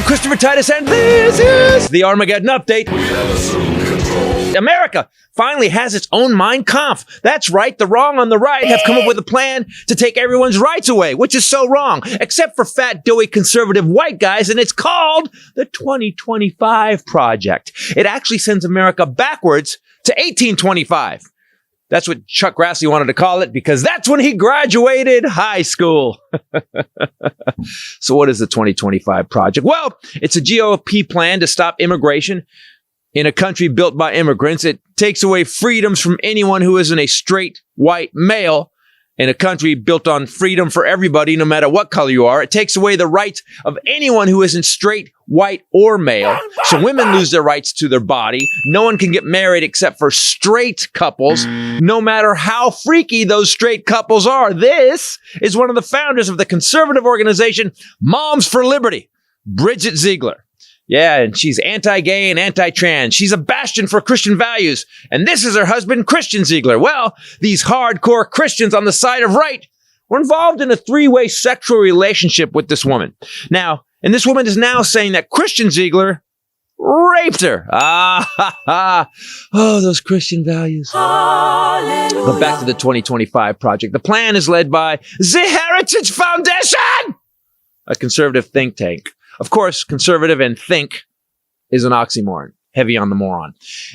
Christopher Titus, and this is the Armageddon Update. America finally has its own Mein Kampf. That's right, the wrong on the right have come up with a plan to take everyone's rights away, which is so wrong, except for fat, doughy, conservative white guys, and it's called the 2025 Project. It actually sends America backwards to 1825. That's what Chuck Grassley wanted to call it because that's when he graduated high school. So what is the 2025 Project? Well, it's a GOP plan to stop immigration in a country built by immigrants. It takes away freedoms from anyone who isn't a straight white male in a country built on freedom for everybody, no matter what color you are. It takes away the rights of anyone who isn't straight, white, or male. So women lose their rights to their body. No one can get married except for straight couples, no matter how freaky those straight couples are. This is one of the founders of the conservative organization Moms for Liberty, Bridget Ziegler. Yeah, and she's anti-gay and anti-trans. She's a bastion for Christian values. And this is her husband, Christian Ziegler. Well, these hardcore Christians on the side of right were involved in a three-way sexual relationship with this woman. Now, and this woman is now saying that Christian Ziegler raped her. Oh, those Christian values. Hallelujah. But back to the 2025 Project. The plan is led by the Heritage Foundation, a conservative think tank. Of course, conservative and think is an oxymoron. Heavy on the moron.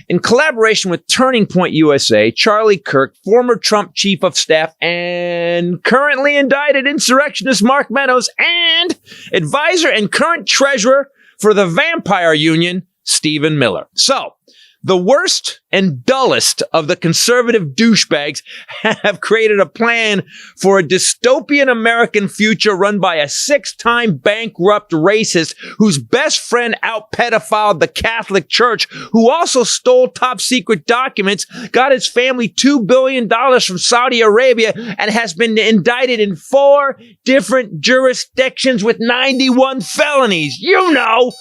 In collaboration with Turning Point USA, Charlie Kirk, former Trump chief of staff and currently indicted insurrectionist Mark Meadows, and advisor and current treasurer for the Vampire Union, Stephen Miller. So, the worst and dullest of the conservative douchebags have created a plan for a dystopian American future run by a 6-time bankrupt racist whose best friend out-pedophiled the Catholic Church, who also stole top-secret documents, got his family $2 billion from Saudi Arabia, and has been indicted in 4 different jurisdictions with 91 felonies. You know,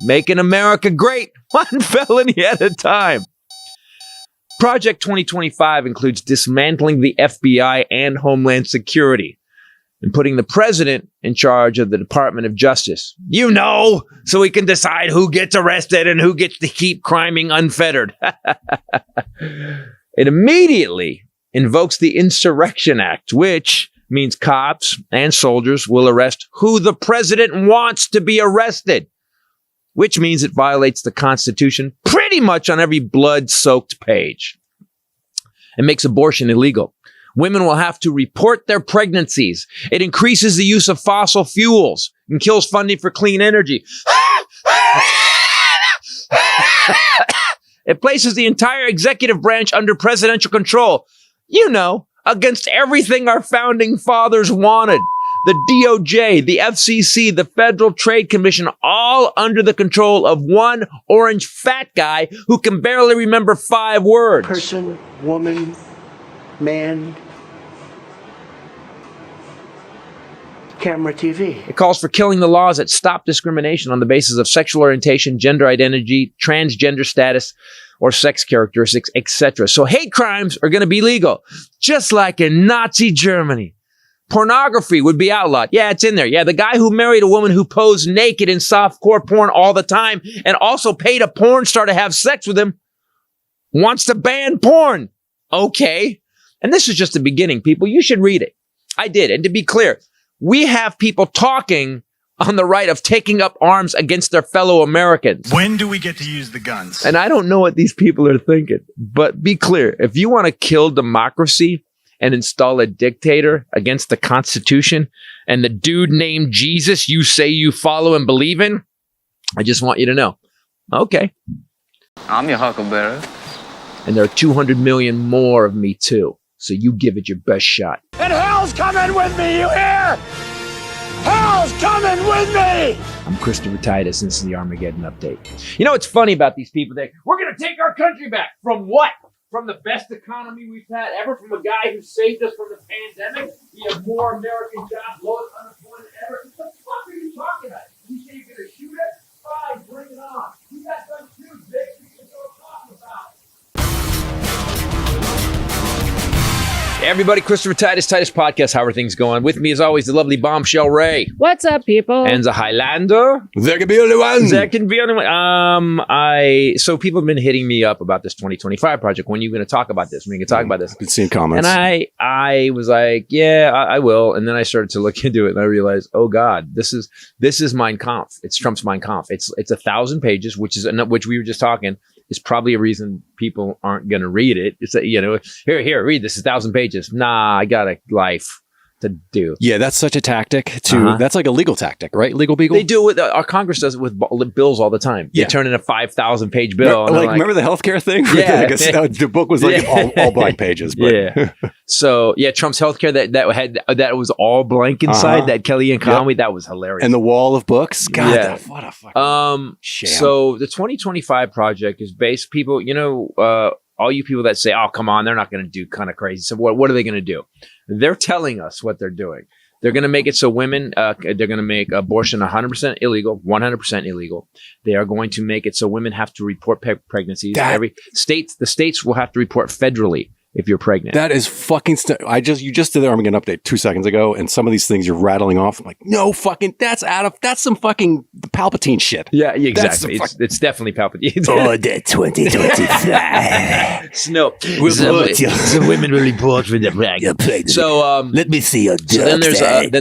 making America great, one felony at a time. Project 2025 includes dismantling the FBI and Homeland Security and putting the president in charge of the Department of Justice. You know, so he can decide who gets arrested and who gets to keep criming unfettered. It immediately invokes the Insurrection Act, which means cops and soldiers will arrest who the president wants to be arrested, which means it violates the Constitution pretty much on every blood-soaked page. It makes abortion illegal. Women will have to report their pregnancies. It increases the use of fossil fuels and kills funding for clean energy. It places the entire executive branch under presidential control. You know, against everything our founding fathers wanted. The DOJ, the FCC, the Federal Trade Commission, all under the control of one orange fat guy who can barely remember 5 words. Person, woman, man, camera, TV. It calls for killing the laws that stop discrimination on the basis of sexual orientation, gender identity, transgender status, or sex characteristics, etc. So hate crimes are going to be legal, just like in Nazi Germany. Pornography would be outlawed. Yeah, it's in there. Yeah, the guy who married a woman who posed naked in softcore porn all the time and also paid a porn star to have sex with him wants to ban porn. Okay. And this is just the beginning, people. You should read it. I did. And to be clear, we have people talking on the right of taking up arms against their fellow Americans. When do we get to use the guns? And I don't know what these people are thinking, but be clear. If you want to kill democracy and install a dictator against the Constitution and the dude named Jesus you say you follow and believe in, I just want you to know. Okay. I'm your huckleberry. And there are 200 million more of me too. So you give it your best shot. And hell's coming with me, you hear? Hell's coming with me! I'm Christopher Titus, and this is the Armageddon Update. You know what's funny about these people? We're going to take our country back. From what? From the best economy we've had ever, from a guy who saved us from the pandemic. We have more American jobs, lowest unemployment ever. What the fuck are you talking about? You say you're going to shoot us? Fine, bring it on. We got some too, bitch. We can go talk about it. everybody, Christopher Titus Podcast. How are things going? With me, as always, the lovely bombshell Ray. What's up, people? And the Highlander. There can be only one. There can be only one. So people have been hitting me up about this 2025 project. When are you going to talk about this? When are you going to talk about this? I've been seeing comments. And I was like, yeah, I will. And then I started to look into it, and I realized, oh God, this is Mein Kampf. It's Trump's Mein Kampf. It's 1,000 pages, which we were just talking. Is probably a reason people aren't going to read it. It's here, read this. 1,000 pages. Nah, I got a life to do. Yeah, that's such a tactic that's like a legal tactic, right? Legal beagle? They do it with, our Congress does it with bills all the time. Yeah. They turn in a 5,000 page bill. Remember the healthcare thing? Yeah. The book was like all blank pages. But. Yeah. So yeah, Trump's healthcare that was all blank inside, that Kellyanne Conway, that was hilarious. And the wall of books? God, Yeah. what a fucking sham. So the 2025 project is based, people, all you people that say, oh, come on, they're not going to do kind of crazy. So what are they going to do? They're telling us what they're doing. They're going to make it so women, they're going to make abortion 100% illegal, 100% illegal. They are going to make it so women have to report pregnancies. The states will have to report federally if you're pregnant. That is fucking you just did the Armageddon update 2 seconds ago, and some of these things you're rattling off. I'm like, no fucking, that's some fucking Palpatine shit. Yeah, exactly. It's definitely Palpatine. Order 2025. No, the women will report for the pregnant. So let me see your so then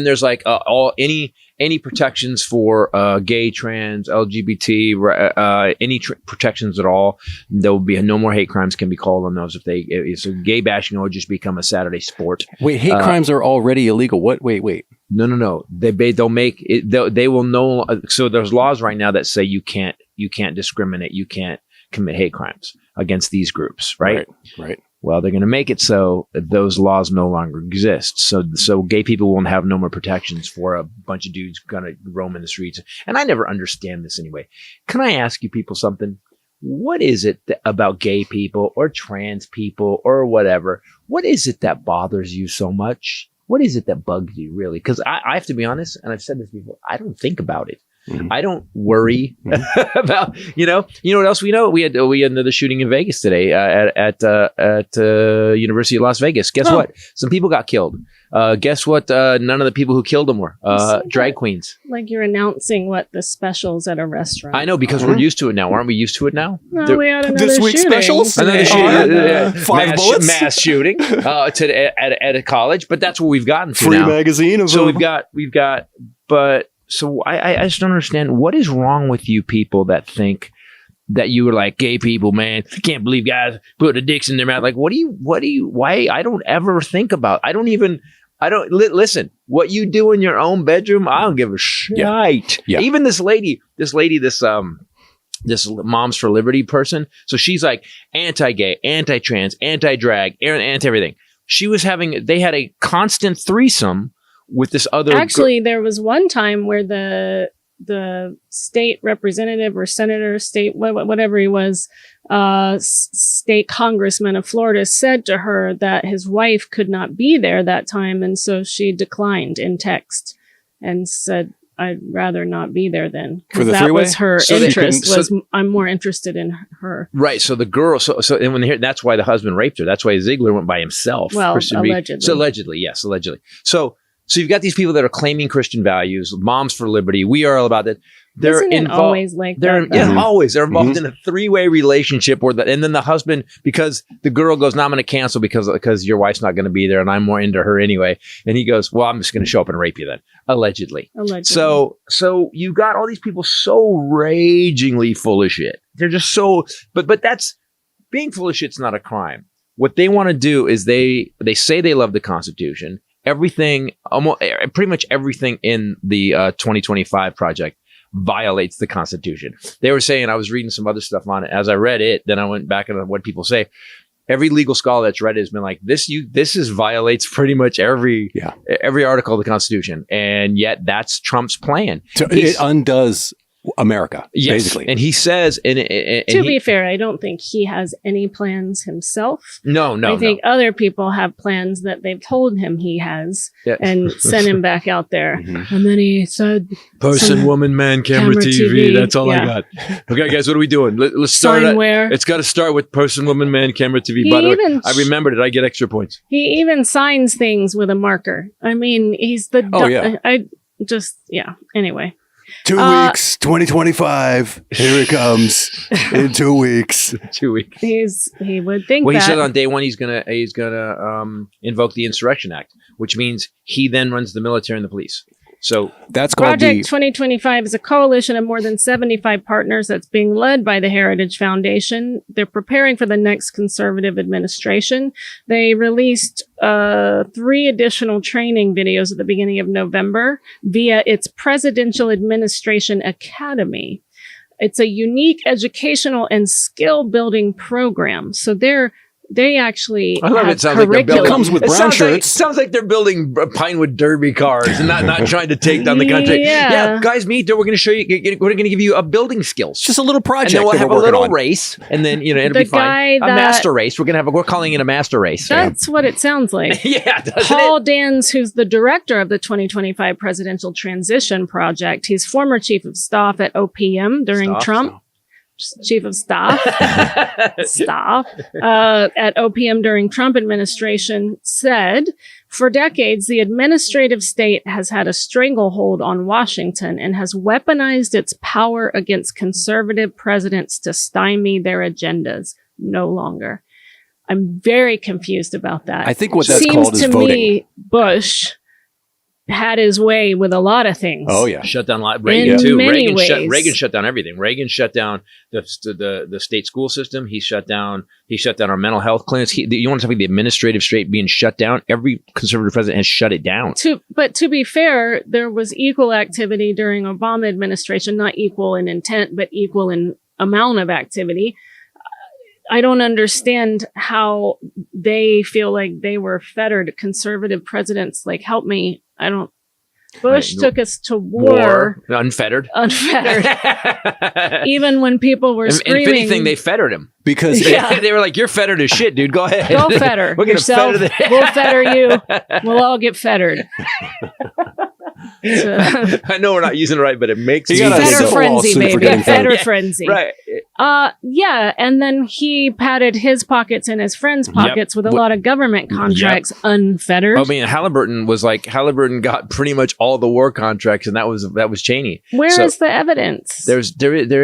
there's like all any protections for gay, trans, LGBT, any protections at all. There will be no more hate crimes can be called on those so gay bashing will just become a Saturday sport. Wait, hate crimes are already illegal. What? Wait. No. They'll make it. They will know. So there's laws right now that say you can't discriminate. You can't commit hate crimes against these groups. Right. Well, they're going to make it so those laws no longer exist. So gay people won't have no more protections for a bunch of dudes going to roam in the streets. And I never understand this anyway. Can I ask you people something? What is it about gay people or trans people or whatever? What is it that bothers you so much? What is it that bugs you really? Because I have to be honest, and I've said this before, I don't think about it. Mm-hmm. I don't worry about, you know what else we know? We had another shooting in Vegas today at University of Las Vegas. Guess what? Some people got killed. Guess what? None of the people who killed them were drag queens. Like you're announcing what the specials at a restaurant. I know, because we're used to it now. Aren't we used to it now? No, we had another this week's shooting. specials? Another shooting. 5 bullets? Mass shooting at a college, but that's what we've gotten to Free now. magazine. So we've got, but so I just don't understand what is wrong with you people that think that you were like gay people, man. I can't believe guys put the dicks in their mouth. Like, why? I don't ever think about, listen, what you do in your own bedroom, I don't give a shit. Yeah. Even this Moms for Liberty person. So she's like anti-gay, anti-trans, anti-drag, anti-everything. They had a constant threesome with this other. Actually, there was one time where the state representative or senator, whatever he was, state congressman of Florida said to her that his wife could not be there that time. And so she declined in text and said, I'd rather not be there then. For the that three-way? was her interest. I'm more interested in her. Right. So the girl, and when they hear, that's why the husband raped her. That's why Ziegler went by himself. Well, allegedly. So allegedly, yes, allegedly. So you've got these people that are claiming Christian values, Moms for Liberty. We are all about that. Isn't it always like that? Always. They're involved in a three-way relationship and then the husband, because the girl goes, no, I'm going to cancel because your wife's not going to be there and I'm more into her anyway. And he goes, well, I'm just going to show up and rape you then. Allegedly. So you got all these people so ragingly full of shit. They're just so, but that's, being full of shit's not a crime. What they want to do is they say they love the Constitution. Everything, pretty much everything in the 2025 project violates the Constitution. They were saying, I was reading some other stuff on it. As I read it, then I went back into what people say. Every legal scholar that's read it has been like, this violates pretty much every article of the Constitution. And yet that's Trump's plan. So it undoes America, Yes. basically. And he says, To be fair, I don't think he has any plans himself. no, I think other people have plans that they've told him he has Yeah. and sent him back out there. Mhm. And then he said, Person, Some- woman, man, camera, camera, TV. TV. That's all I Yeah. got. Okay, guys, what are we doing? Let's start. Signware. It's got to start with person, woman, man, camera, TV. He By the way, even- I remembered it. I get extra points. He even signs things with a marker. I mean, he's the. Oh, yeah. Anyway. 2 weeks, 2025. Here it comes in 2 weeks. 2 weeks. He would think Well, he that. said on day one he's gonna invoke the Insurrection Act, which means he then runs the military and the police. So That's called Project 2025 is a coalition of more than 75 partners that's being led by the Heritage Foundation. They're preparing for the next conservative administration. They released 3 additional training videos at the beginning of November via its Presidential Administration Academy. It's a unique educational and skill building program. So they actually I love have it. Sounds like they're curriculum. building. Comes with it brown sounds like- shirts. sounds like they're building Pinewood Derby cars and not trying to take down the country. Yeah. Guys, meet. We're going to show you. We're going to give you a building skills. It's just a little project and then we'll that have we're a working little on. race, and then it'll The be fine. guy A that- master race. We're calling it a master race. That's what it sounds like. Yeah, doesn't Paul it? Dans, who's the director of the 2025 Presidential Transition Project, he's former chief of staff at OPM during Staff? Trump. Chief of staff, staff at OPM during Trump administration said, for decades, the administrative state has had a stranglehold on Washington and has weaponized its power against conservative presidents to stymie their agendas. No longer. I'm very confused about that. I think what that's Seems called is to voting. me Bush had his way with a lot of things. Oh, yeah. Shut down Reagan In too. many Reagan ways. shut down everything. Reagan shut down the state school system. He shut down our mental health clinics. You want to talk about the administrative state being shut down? Every conservative president has shut it down. But to be fair, there was equal activity during Obama administration, not equal in intent, but equal in amount of activity. I don't understand how they feel like they were fettered. Conservative presidents, like, help me. I don't. Bush Right. took us to war unfettered. unfettered. Even when people were If screaming. anything, they fettered him. Because Yeah. They were like, "You're fettered as shit, dude. Go ahead. Go fetter We're gonna yourself. fetter the- We'll fetter you. We'll all get fettered. So- I know we're not using it right, but it makes You me gotta Fetter so frenzy, awesome for baby. getting Fetter fettered. frenzy. right. Yeah. And then he patted his pockets and his friends' pockets with a lot of government contracts unfettered. I mean, Halliburton got pretty much all the war contracts, and that was Cheney. Where is So- the evidence? There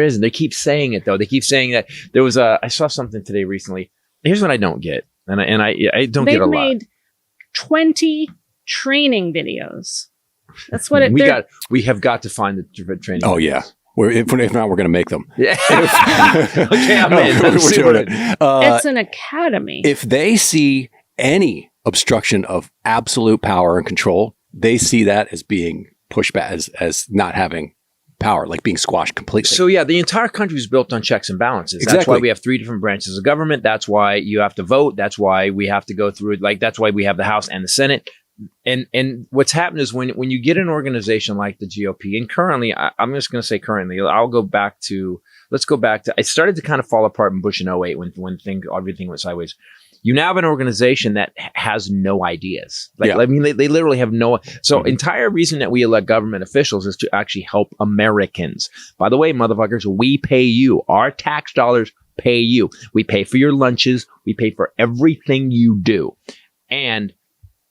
isn't. They keep saying it though. They keep saying that there was I saw something today recently. Here's what I don't get, and I don't They've get a lot. made 20 training videos. That's what We have got to find the training. oh, yeah. If not, we're going to make them. Yeah. Okay, I'm in. We're I'm super doing in. it. it's an academy. If they see any obstruction of absolute power and control, they see that as being pushed back, as not having power, like being squashed completely. So yeah, the entire country is built on checks and balances. That's Exactly. why we have 3 different branches of government. That's why you have to vote. That's why we have to go through that's why we have the House and the Senate. And what's happened is when you get an organization like the GOP, and currently, I'm just going to say currently, let's go back to, it started to kind of fall apart in Bush in 08 when everything went sideways. You now have an organization that has no ideas. Yeah. I mean, they literally have no. So entire reason that we elect government officials is to actually help Americans. By the way, motherfuckers, we pay you. Our tax dollars pay you. We pay for your lunches. We pay for everything you do.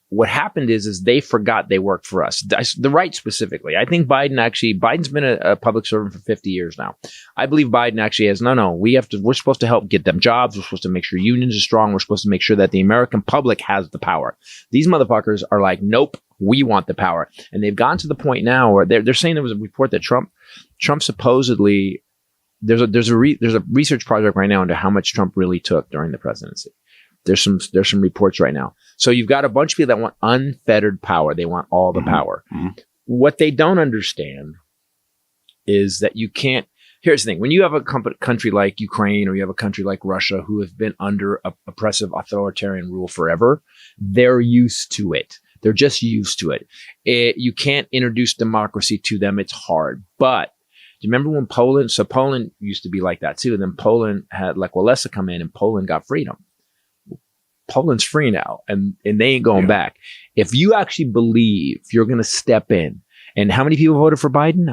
What happened is they forgot they worked for us. The right specifically. I think Biden's been a public servant for 50 years now. I believe Biden actually has, we're supposed to help get them jobs. We're supposed to make sure unions are strong. We're supposed to make sure that the American public has the power. These motherfuckers are like, nope, we want the power. And they've gotten to the point now where they're saying there was a report that Trump supposedly, there's a research project right now into how much Trump really took during the presidency. There's some reports right now. So you've got a bunch of people that want unfettered power. They want all the power. Mm-hmm. What they don't understand is that you can't. Here's the thing. When you have a country like Ukraine or you have a country like Russia who have been under oppressive authoritarian rule forever, they're used to it. They're just used to it. You can't introduce democracy to them. It's hard. But you remember when Poland? So Poland used to be like that too. And then Poland had Lech Walesa come in, and Poland got freedom. Poland's free now, and they ain't going back. If you actually believe you're going to step in, and how many people voted for Biden?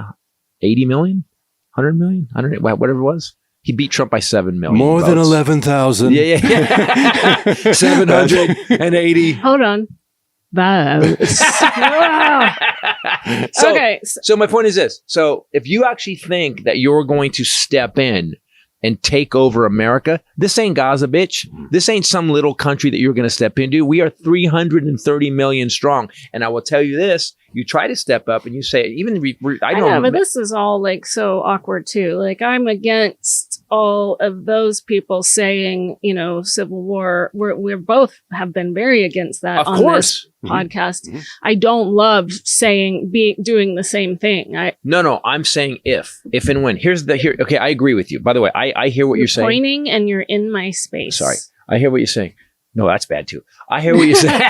80 million, 100 million, 100, whatever it was. He beat Trump by 7 million. More votes. than 11,000. Yeah. 780. Hold on. Votes. So, Okay. So my point is this. So if you actually think that you're going to step in and take over America, this ain't Gaza, bitch. This ain't some little country that you're going to step into. We are 330 million strong. And I will tell you this, you try to step up and you say, I know, but this is all like so awkward too. Like I'm against all of those people saying, you know, civil war. We're both have been very against that on this podcast. I don't love doing the same thing. No, I'm saying if and when. Okay, I agree with you. By the way, I hear what you're saying. Pointing and you're in my space. Sorry, I hear what you're saying. No, that's bad too. I hear what you're saying.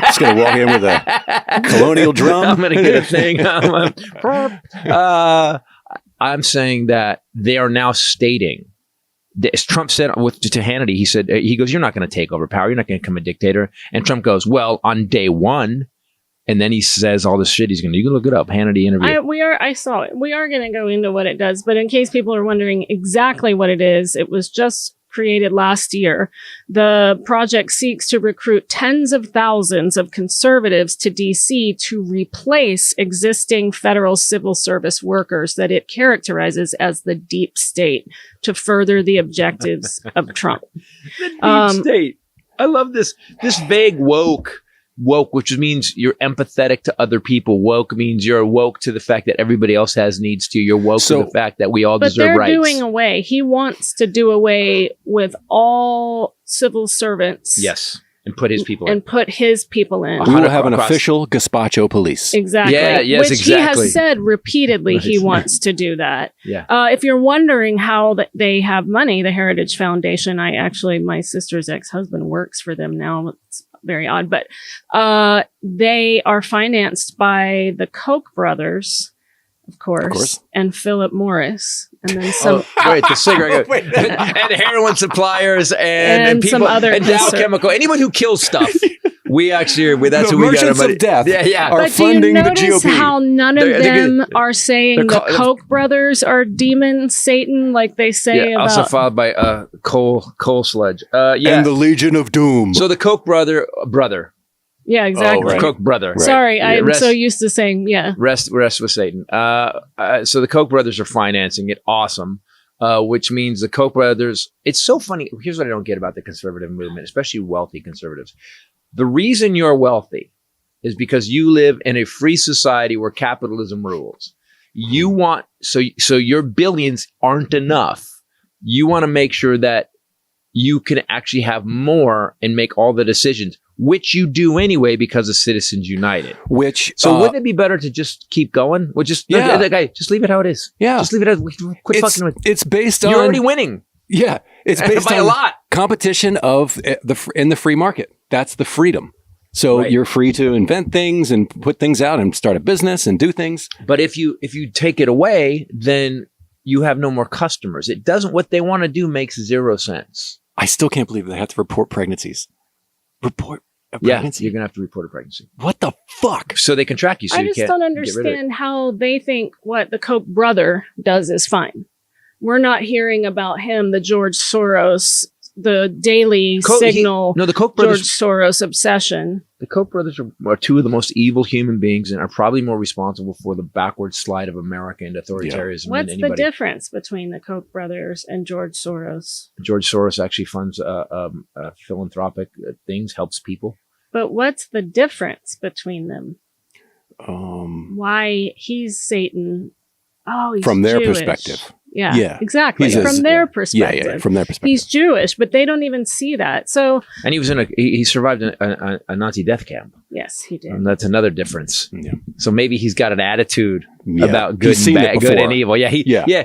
Just gonna walk in with a colonial drum. I'm gonna get a thing. I'm saying that they are now stating, as Trump said to Hannity, he goes, "You're not going to take over power. You're not going to become a dictator." And Trump goes, "Well, on day one." And then he says all this shit. You can look it up. Hannity interview. I saw it. We are going to go into what it does, but in case people are wondering exactly what it is, it was just created last year. The project seeks to recruit tens of thousands of conservatives to DC to replace existing federal civil service workers that it characterizes as the deep state to further the objectives of Trump. The deep state. I love this vague woke, which means you're empathetic to other people. Woke means you're woke to the fact that everybody else has needs too. You're woke to the fact that we all deserve rights. But they're doing away. He wants to do away with all civil servants. Yes. And put his people in. We will have an official gazpacho police. Exactly. Yeah, yes, Which exactly. he has said repeatedly he wants to do that. Yeah. If you're wondering how they have money, the Heritage Foundation, my sister's ex-husband works for them now. It's very odd, but they are financed by the Koch brothers, of course. And Philip Morris, and then some. The cigarette and heroin suppliers and people, some other and Dow Chemical. Anyone who kills stuff. We actually, that's who we got. Merchants of Death are but funding do the you notice GOP. how none of them are saying the Koch brothers are demons, Satan, like they say about. Also followed by Coal Sludge. And the Legion of Doom. So the Koch brother. Yeah, exactly. Oh, right. Koch brother. Right. Sorry, I'm so used to saying, Rest with Satan. So the Koch brothers are financing it. Awesome. Which means the Koch brothers, it's so funny. Here's what I don't get about the conservative movement, especially wealthy conservatives. The reason you're wealthy is because you live in a free society where capitalism rules. You want, so your billions aren't enough. You want to make sure that you can actually have more and make all the decisions, which you do anyway because of Citizens United. So wouldn't it be better to just keep going? Well, just leave it how it is. Yeah, just leave it as. Quit fucking with. It's based on you're already winning. Yeah, it's based by on a lot. Competition of in the free market. That's the freedom. So you're free to invent things and put things out and start a business and do things. But if you take it away, then you have no more customers. It doesn't. What they want to do makes zero sense. I still can't believe they have to report pregnancies. Report a pregnancy? Yeah, you're gonna have to report a pregnancy. What the fuck? So they can track you. So I you just can't don't get rid of it. understand how they think what the Koch brother does is fine. We're not hearing about him, the George Soros, the Daily Signal, the Koch brothers, George Soros obsession. The Koch brothers are two of the most evil human beings and are probably more responsible for the backward slide of America into authoritarianism than What's anybody. the difference between the Koch brothers and George Soros? George Soros actually funds philanthropic things, helps people. But what's the difference between them? Why he's Satan? Oh, he's from their Jewish. Perspective. Yeah, exactly. From their perspective. Yeah, from their perspective. He's Jewish, but they don't even see that. So, and he was he survived a Nazi death camp. Yes, he did. And that's another difference. Yeah. So maybe he's got an attitude about good He's and seen bad, it good and before. evil. Yeah.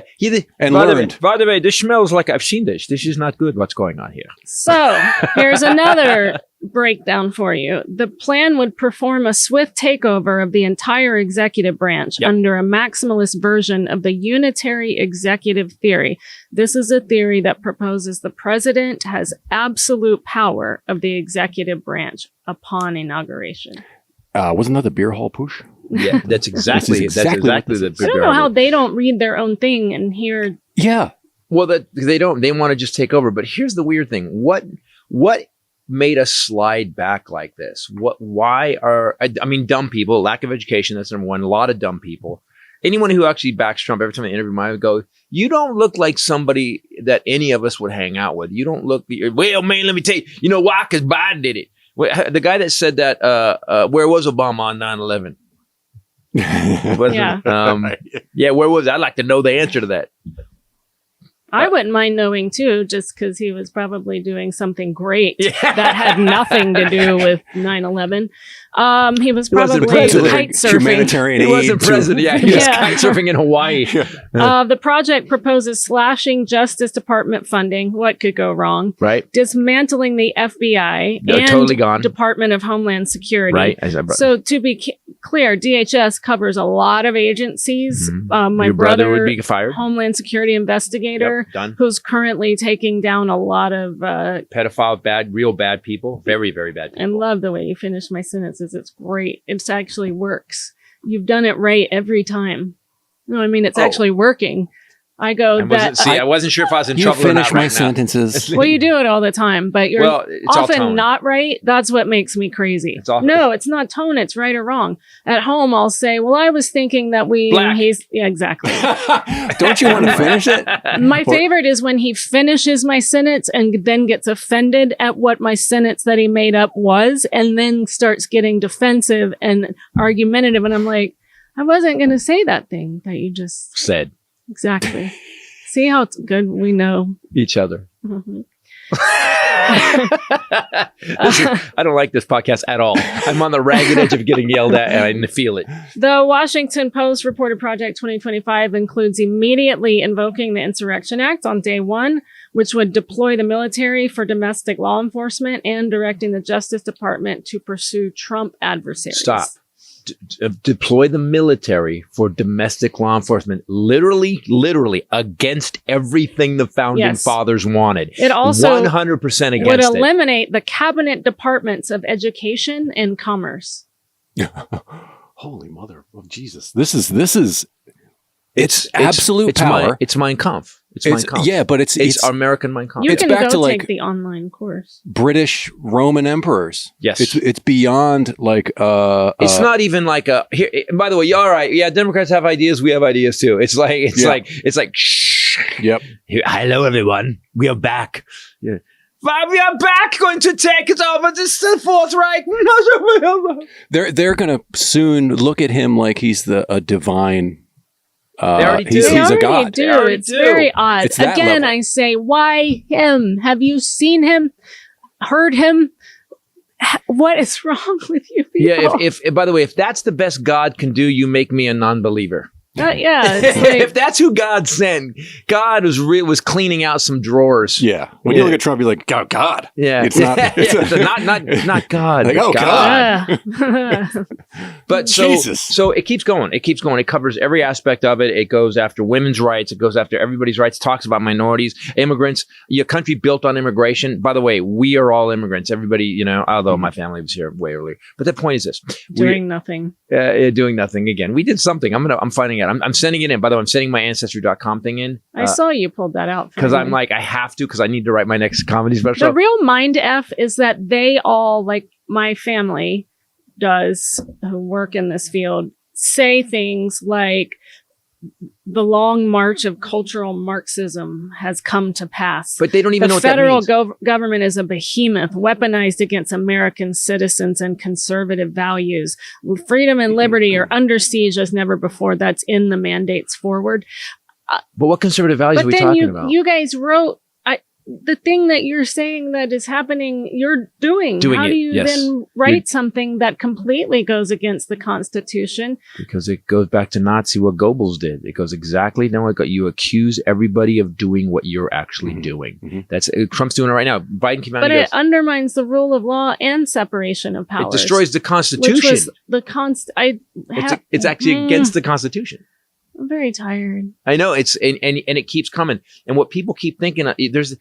And by learned. By the way, this smells like I've seen this. This is not good. What's going on here? So here's another breakdown for you. The plan would perform a swift takeover of the entire executive branch under a maximalist version of the unitary executive theory. This is a theory that proposes the president has absolute power of the executive branch upon inauguration. Wasn't that the beer hall push? Yeah, that's exactly That's exactly the. I don't know how they don't read their own thing and hear. Yeah. Well, that they don't. They want to just take over. But here's the weird thing: what made us slide back like this? Why are I mean, dumb people, lack of education. That's number one. A lot of dumb people. Anyone who actually backs Trump, every time I interview him, I would go, "You don't look like somebody that any of us would hang out with. You don't look. Well, man, let me tell you. You know why? Because Biden did it. The guy that said that. Where was Obama on 9/11? Yeah, where was it? I'd like to know the answer to that. I wouldn't mind knowing too, just because he was probably doing something great that had nothing to do with 9/11. He was probably kite surfing. Humanitarian He wasn't president. Yeah, he was Yeah. kite surfing in Hawaii. The project proposes slashing Justice Department funding. What could go wrong? Right. Dismantling the FBI They're and totally gone. Department of Homeland Security. Right. So to be clear, DHS covers a lot of agencies. My Your brother brother would be fired. Homeland Security investigator, Yep, done. who's currently taking down a lot of. Pedophile, real bad people. Very, very bad people. I love the way you finish my sentences. It's great. It actually works. You've done it right every time. No, I mean, it's actually working. I go I wasn't sure if I was in You trouble or not finish my right now. sentences. Well, you do it all the time, but you're Well, it's all often tone. not right. That's what makes me crazy. It's all- No, it's not tone. It's right or wrong. At home, I'll say, well, I was thinking that Black. yeah, exactly. Don't you want to finish it? My favorite is when he finishes my sentence and then gets offended at what my sentence that he made up was, and then starts getting defensive and argumentative. And I'm like, I wasn't going to say that thing that you just Said exactly. See how it's good we know. each other. Mhm. I don't like this podcast at all. I'm on the ragged edge of getting yelled at, and I feel it. The Washington Post reported Project 2025 includes immediately invoking the Insurrection Act on day one, which would deploy the military for domestic law enforcement and directing the Justice Department to pursue Trump adversaries. Stop. Deploy the military for domestic law enforcement, literally against everything the founding fathers wanted. It also 100% against would it. eliminate the cabinet departments of education and commerce. Holy mother of Jesus! This is it's absolute power. It's Mein Kampf. It's Mein Kampf. Yeah, but it's American Mein Kampf. You It's can back go to, take like, the online course. British Roman emperors. Yes. It's beyond like It's not even like a here. By the way, you're all right. Yeah, Democrats have ideas. We have ideas too. It's like shh. Yep. Hello, everyone. We are back. Yeah. We are back, going to take it over. This is the Fourth Reich. They're gonna soon look at him like he's a divine. They already do. He's They a already god. do. They already It's do. very odd. It's that Again, level. I say, why him? Have you seen him? Heard him? What is wrong with you people? Yeah. If by the way, if that's the best God can do, you make me a non-believer. Yeah, it's like, If that's who God sent, God was cleaning out some drawers. Yeah. When you look at Trump, you're like, God. Yeah, It's not. not God. Like, but oh, God. yeah. But Jesus. so it keeps going. It keeps going. It covers every aspect of it. It goes after women's rights. It goes after everybody's rights. Talks about minorities, immigrants. Your country built on immigration. By the way, we are all immigrants. Everybody, although my family was here way earlier. But the point is this: Doing nothing. doing nothing again. We did something. I'm finding out. I'm sending it in. By the way, I'm sending my Ancestry.com thing in. I saw you pulled that out. Because I'm finally. like, I have to, because I need to write my next comedy special. The real mind F is that they all, like my family does, who work in this field, say things like the long march of cultural Marxism has come to pass. But they don't even know The what that federal means. government is a behemoth weaponized against American citizens and conservative values. Freedom and liberty are under siege as never before. That's in the mandates forward. But what conservative values are But we then talking about? you guys wrote, the thing that you're saying that is happening, you're doing. Doing How it, do you yes. then write something that completely goes against the Constitution? Because it goes back to Nazi, what Goebbels did. It goes exactly now. You accuse everybody of doing what you're actually doing. That's Trump's doing it right now. Biden came out But and it undermines the rule of law and separation of powers. it destroys the Constitution. Which was the It's actually against the Constitution. I'm very tired. I know and it keeps coming. And what people keep thinking, there's,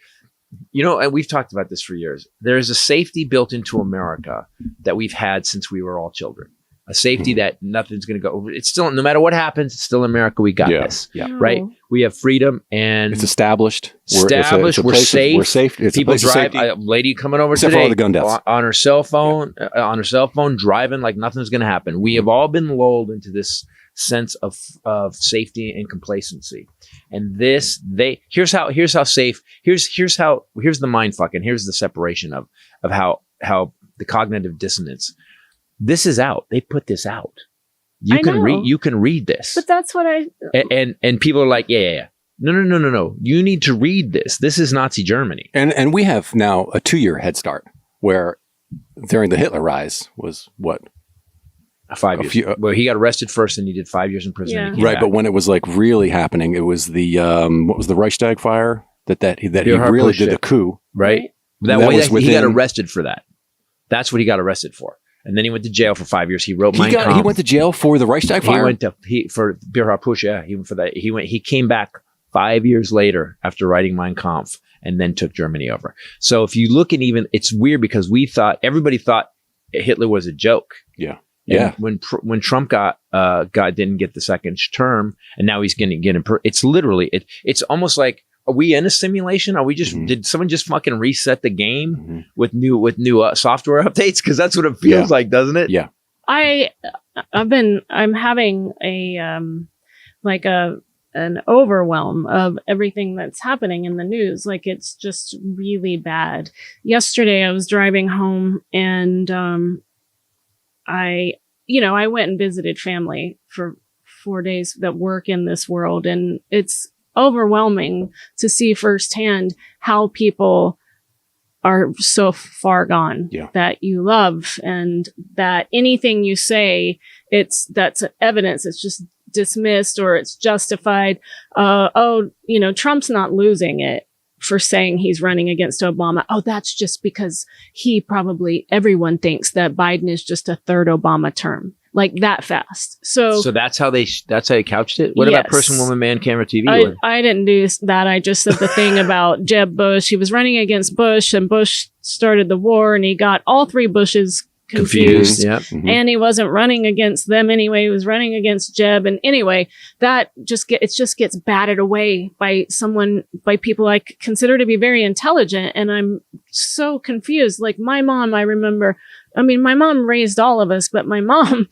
and we've talked about this for years. There's a safety built into America that we've had since we were all children. A safety that nothing's going to go over. It's still, no matter what happens, it's still America. We got this. Yeah. Right? We have freedom and It's established. We're safe. We're safe. It's People a place of drive. safety. A lady coming over Except for today all the gun deaths. on her cell phone, driving like nothing's going to happen. We have all been lulled into this sense of safety and complacency. And here's how safe. Here's the mind fucking. Here's the separation of how the cognitive dissonance. This is out. They put this out. You can read this. But that's what and people are like, yeah. No. You need to read this. This is Nazi Germany. And we have now a 2-year head start where during the Hitler rise was what? 5 years. Well, he got arrested first and he did 5 years in prison. Yeah. Right. But when it was like really happening, it was the, what was the Reichstag fire that he really did the coup. Right. He got arrested for that. That's what he got arrested for. And then he went to jail for 5 years. He wrote Mein Kampf. He went to jail for the Reichstag fire? For Bir Hapush, yeah. He went for that. He came back 5 years later after writing Mein Kampf and then took Germany over. So if you look at it's weird because everybody thought Hitler was a joke. Yeah. And when Trump didn't get the second term and now he's going to get it's literally, it's almost like, are we in a simulation? Are we just, did someone just fucking reset the game with new software updates? Cause that's what it feels like, doesn't it? Yeah. I'm having an overwhelm of everything that's happening in the news. Like it's just really bad. Yesterday I was driving home and, I went and visited family for 4 days that work in this world. And it's overwhelming to see firsthand how people are so far gone that you love and that anything you say, that's evidence. It's just dismissed or it's justified. Trump's not losing it for saying he's running against Obama. Oh, that's just because everyone thinks that Biden is just a third Obama term, like that fast. So that's how you couched it. What about person, woman, man, camera, TV? I didn't do that. I just said the thing about Jeb Bush. He was running against Bush and Bush started the war and he got all three Bushes confused. Yeah. And he wasn't running against them anyway. He was running against Jeb. And anyway, that just gets batted away by people I consider to be very intelligent. And I'm so confused. Like my mom, my mom raised all of us, but my mom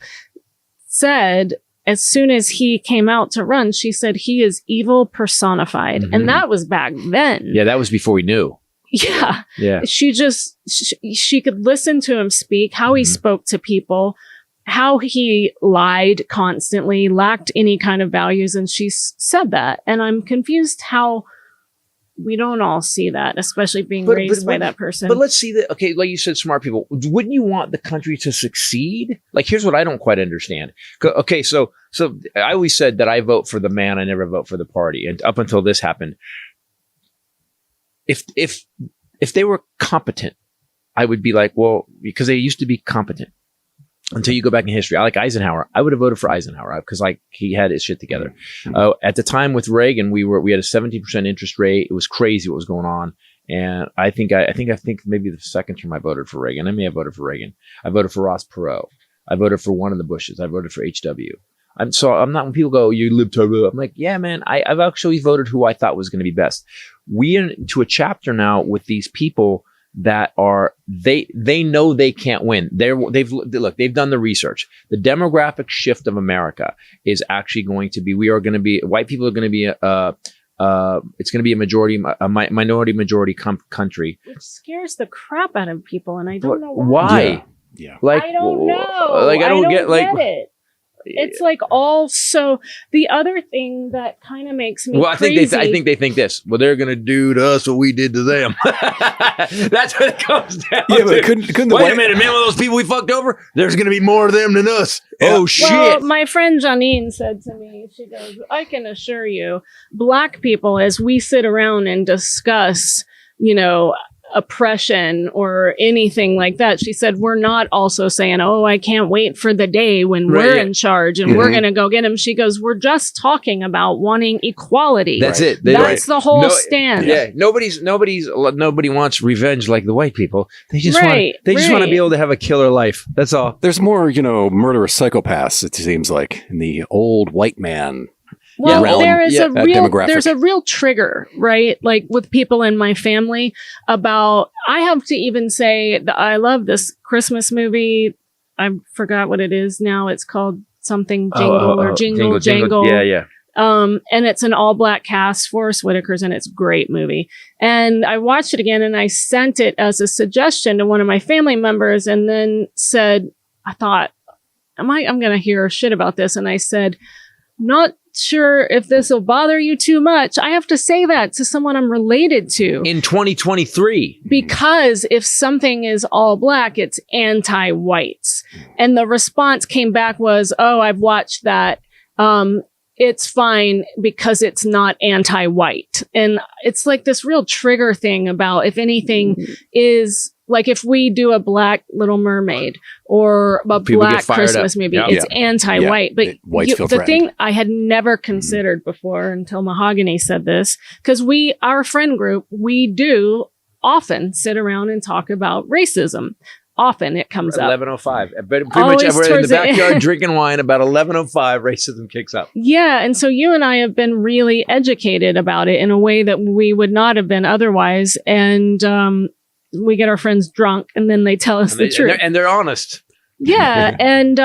said, as soon as he came out to run, she said, he is evil personified. And that was back then. Yeah. That was before we knew. Yeah. Yeah. She could listen to him speak, how he spoke to people, how he lied constantly, lacked any kind of values. And she said that. And I'm confused how we don't all see that, especially being raised by that person. But let's see that. Okay. Like you said, smart people, wouldn't you want the country to succeed? Like, here's what I don't quite understand. Okay. So I always said that I vote for the man. I never vote for the party. And up until this happened, if they were competent, I would be like, well, because they used to be competent until you go back in history. I like Eisenhower. I would have voted for Eisenhower because he had his shit together. At the time with Reagan, we had a 17% interest rate. It was crazy what was going on. And I think maybe the second term I voted for Reagan. I may have voted for Reagan. I voted for Ross Perot. I voted for one of the Bushes. I voted for HW. I'm not, when people go, you libtard, I'm like, yeah, man, I've actually voted who I thought was going to be best. We are into a chapter now with these people that are, they know they can't win. They've done the research. The demographic shift of America is actually going to be, white people are going to be, it's going to be a minority majority country. Which scares the crap out of people. And I don't know why. Yeah. Like, I don't know. Like, I don't get it. it's like also the other thing that kind of makes me crazy. I think they think this. Well, they're gonna do to us what we did to them. That's what it comes down. Yeah, but to. couldn't the Wait white a minute, man! All those people we fucked over. There's gonna be more of them than us. Yeah. Oh shit! Well, my friend Janine said to me, she goes, I can assure you, black people, as we sit around and discuss, oppression or anything like that, she said, we're not also saying, oh, I can't wait for the day when we're in charge and we're going to go get him. She goes, we're just talking about wanting equality. That's it. That's the whole stand. Yeah, nobody wants revenge like the white people. They just want to be able to have a killer life. That's all. There's more, murderous psychopaths, it seems like, in the old white man. Well, realm, there's a real trigger, right? Like with people in my family about, I have to even say that I love this Christmas movie. I forgot what it is now. It's called something Jingle Jangle. Yeah. And it's an all black cast. Forrest Whitaker's in it. It's a great movie. And I watched it again and I sent it as a suggestion to one of my family members and then said, I thought, I'm going to hear shit about this. And I said, not sure if this will bother you too much. I have to say that to someone I'm related to. In 2023. Because if something is all black, it's anti-whites. And the response came back was, oh, I've watched that. It's fine because it's not anti-white. And it's like this real trigger thing about if anything is like if we do a black Little Mermaid or a black Christmas movie, it's anti-white. But the thing I had never considered before until Mahogany said this, because our friend group, we do often sit around and talk about racism. Often it comes up. 11:05. Pretty much we're in the backyard drinking wine. About 11:05, racism kicks up. Yeah, and so you and I have been really educated about it in a way that we would not have been otherwise. And we get our friends drunk, and then they tell us the truth. And they're honest. Yeah, and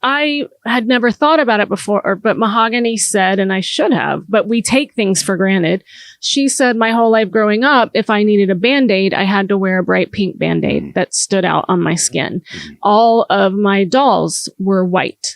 I had never thought about it before, but Mahogany said, and I should have, but we take things for granted. She said, my whole life growing up, if I needed a Band-Aid, I had to wear a bright pink Band-Aid that stood out on my skin. All of my dolls were white.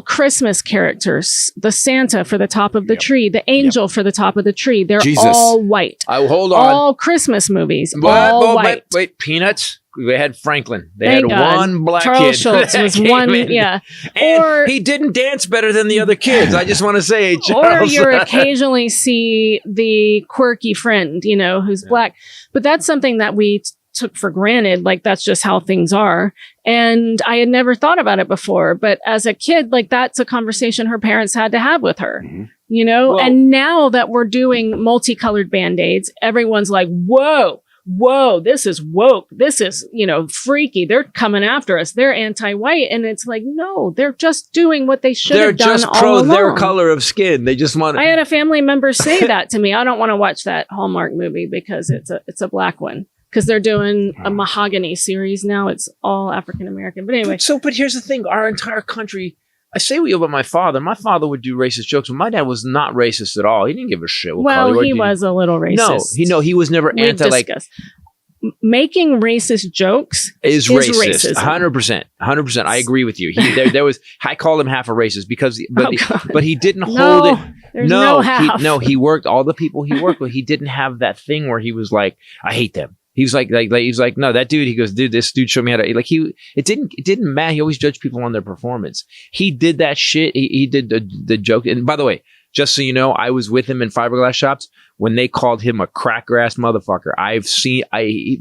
Christmas characters, the Santa for the top of the tree, the angel for the top of the tree, they're all white. Hold on. All Christmas movies, all white. Wait, Peanuts? They had Franklin. They had one black Charles kid. Schultz was one, And he didn't dance better than the other kids. I just want to say, Charles. Or you occasionally see the quirky friend, who's black. But that's something that we took for granted. Like, that's just how things are. And I had never thought about it before. But as a kid, like, that's a conversation her parents had to have with her. Well, and now that we're doing multicolored Band-Aids, everyone's like, whoa, this is woke. This is, freaky. They're coming after us. They're anti-white. And it's like, no, they're just doing what they should have done all along. They're just pro their color of skin. They just want. I had a family member say that to me. I don't want to watch that Hallmark movie because it's a black one. Because they're doing a Mahogany series now. It's all African American. But anyway. But here's the thing. Our entire country. I say we about my father. My father would do racist jokes, but my dad was not racist at all. He didn't give a shit. He was a little racist. He was never making racist jokes is racist. 100%. I agree with you. There was. I called him half a racist because, but he didn't hold it. There's no half. He worked all the people he worked with. He didn't have that thing where he was like, I hate them. He was like, no, that dude, he goes, dude, this dude showed me how to, it didn't matter. He always judged people on their performance. He did that shit. He did the joke. And by the way, just so you know, I was with him in fiberglass shops when they called him a cracker ass motherfucker.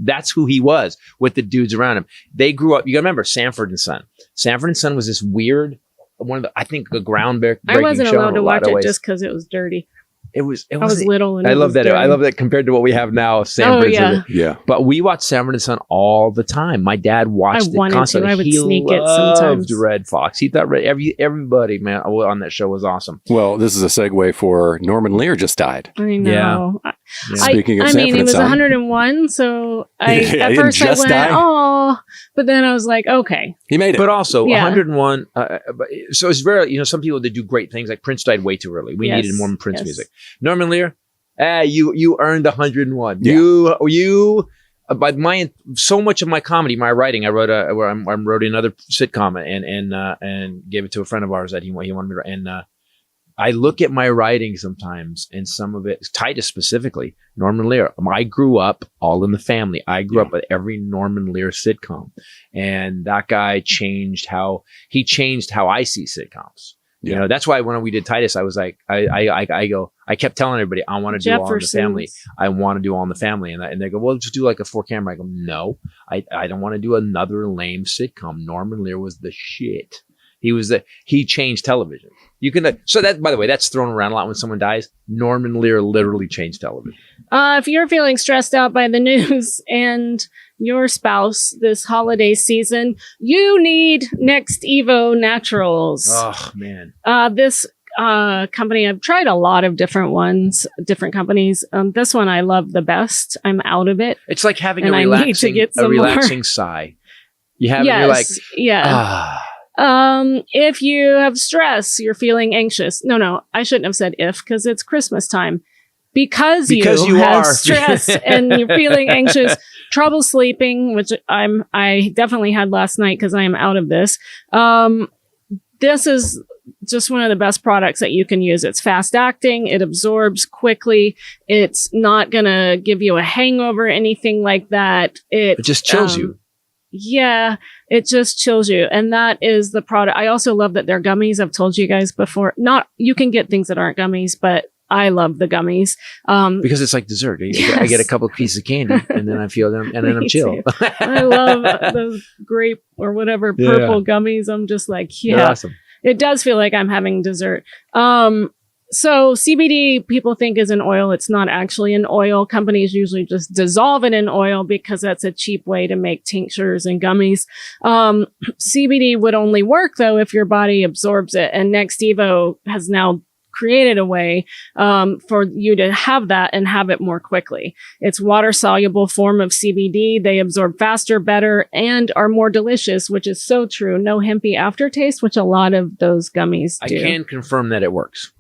That's who he was with the dudes around him. They grew up, you gotta remember Sanford and Son. Sanford and Son was this weird, a groundbreaking show. I wasn't allowed to watch it just because it was dirty. I was little. And I love that. I love that compared to what we have now. Sanford yeah. But we watched Sanford and Son all the time. My dad watched it constantly. I would sneak it sometimes. He loved Red Fox. He thought everybody, man, on that show was awesome. Well, this is a segue for Norman Lear just died. I know. Yeah. Speaking of Sanford and Son. He was 101, so at first I went, oh, but then I was like, okay. He made it. But also, 101, so it's very, some people that do great things, like Prince died way too early. We needed more Prince music. Norman Lear, you earned 101. Yeah. You by so much of my comedy, my writing, I wrote another sitcom and gave it to a friend of ours that he wanted me to, and I look at my writing sometimes, and some of it, Titus specifically, Norman Lear. I grew up All in the Family. I grew up with every Norman Lear sitcom, and that guy changed how I see sitcoms. You know, that's why when we did Titus, I was like, I kept telling everybody, I want to do All in the Family. I want to do All in the Family. And they go, well, just do like a 4-camera. I go, no, I don't want to do another lame sitcom. Norman Lear was the shit. He changed television. You can, so that, by the way, that's thrown around a lot when someone dies. Norman Lear literally changed television. If you're feeling stressed out by the news and your spouse this holiday season, you need Next Evo Naturals. Oh, man. This company, I've tried a lot of different ones, different companies. This one I love the best. I'm out of it. It's like having a relaxing sigh. You have it, you're like, if you have stress, you're feeling anxious. No, I shouldn't have said if, because it's Christmas time. Because you have stress and you're feeling anxious, trouble sleeping, which I definitely had last night because I am out of this. This is just one of the best products that you can use. It's fast acting. It absorbs quickly. It's not going to give you a hangover, anything like that. It just chills you. Yeah, it just chills you. And that is the product. I also love that they're gummies. I've told you guys before. You can get things that aren't gummies, but I love the gummies. Because it's like dessert. I get a couple of pieces of candy and then I feel them and then I'm chill. I love those grape or whatever purple gummies. I'm just like, They're awesome. It does feel like I'm having dessert. So CBD people think is an oil. It's not actually an oil. Companies usually just dissolve it in oil because that's a cheap way to make tinctures and gummies. CBD would only work though if your body absorbs it. And Next Evo has now created a way for you to have that and have it more quickly. It's water-soluble form of CBD. They absorb faster, better, and are more delicious, which is so true. No hempy aftertaste, which a lot of those gummies do. I can confirm that it works.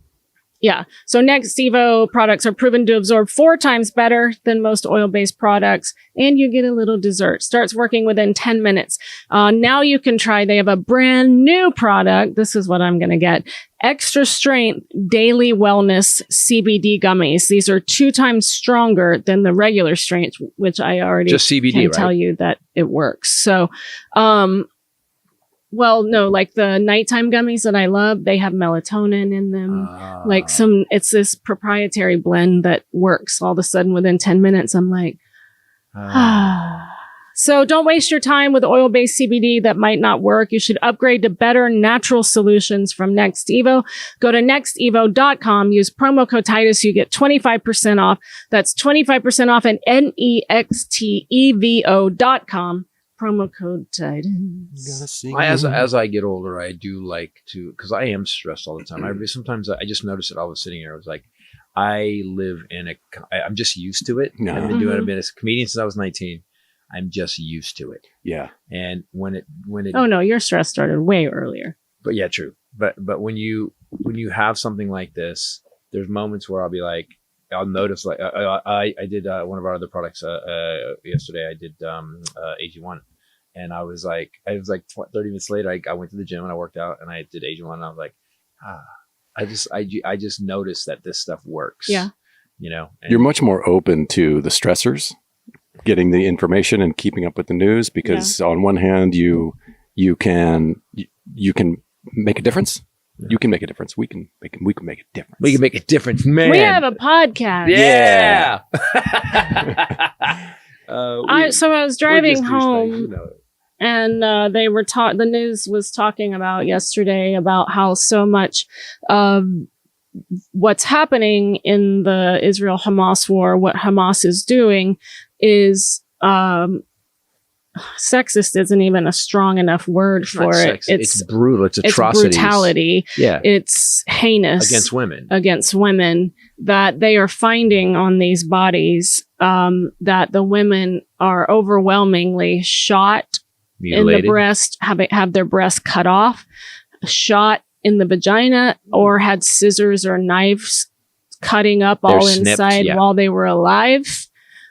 Yeah. So Next Evo products are proven to absorb 4 times better than most oil-based products, and you get a little dessert. Starts working within 10 minutes. Now you can try, they have a brand new product. This is what I'm going to get. Extra strength daily wellness CBD gummies. These are 2 times stronger than the regular strength, which I already just CBD, can tell you that it works. So, well, no, like the nighttime gummies that I love, they have melatonin in them. It's this proprietary blend that works all of a sudden within 10 minutes. I'm like, So don't waste your time with oil-based CBD that might not work. You should upgrade to better natural solutions from Next Evo. Go to nextevo.com, use promo code Titus. You get 25% off. That's 25% off at nextevo.com. Promo code Titus. As I get older, I do like to, because I am stressed all the time. Sometimes I just notice it. I was sitting here. I was like, I'm just used to it. No. I've been doing it. I've been a comedian since I was 19. I'm just used to it. Yeah. And when it. Oh no, your stress started way earlier. But yeah, true. But when you have something like this, there's moments where I'll be like, I'll notice like I did one of our other products yesterday. I did AG1. And I was like 30 minutes later, I went to the gym and I worked out and I did AG1 and I was like, I just noticed that this stuff works. Yeah. You know, you're much more open to the stressors, getting the information and keeping up with the news, because on one hand, you can make a difference. You can make a difference. We can make a difference. We can make a difference, man. We have a podcast. Yeah. So I was driving home, and they were the news was talking about yesterday about how so much of what's happening in the Israel-Hamas war, what Hamas is doing, is sexist isn't even a strong enough word for it. It's brutal. It's atrocities. It's brutality. Yeah. It's heinous. Against women. That they are finding on these bodies, that the women are overwhelmingly shot mutilated in the breast, have their breasts cut off, shot in the vagina, or had scissors or knives cutting up all inside while they were alive.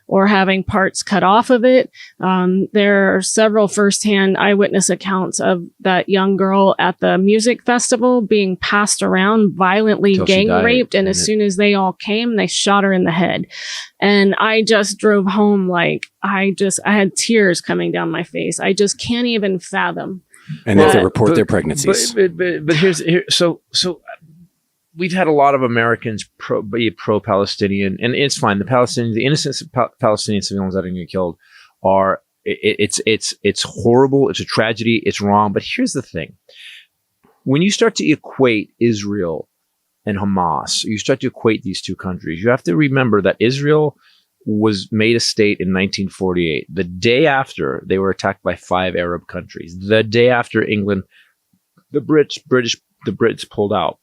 or having parts cut off of it. There are several firsthand eyewitness accounts of that young girl at the music festival being passed around, violently gang raped. And as soon as they all came, they shot her in the head. And I just drove home like, I had tears coming down my face. I just can't even fathom. And they have to report their pregnancies. But so we've had a lot of Americans be pro-Palestinian, and it's fine. The innocent Palestinian civilians that are getting killed it's horrible. It's a tragedy. It's wrong. But here's the thing: when you start to equate Israel and Hamas, you start to equate these two countries. You have to remember that Israel was made a state in 1948. The day after they were attacked by 5 Arab countries. The day after England, the Brits pulled out.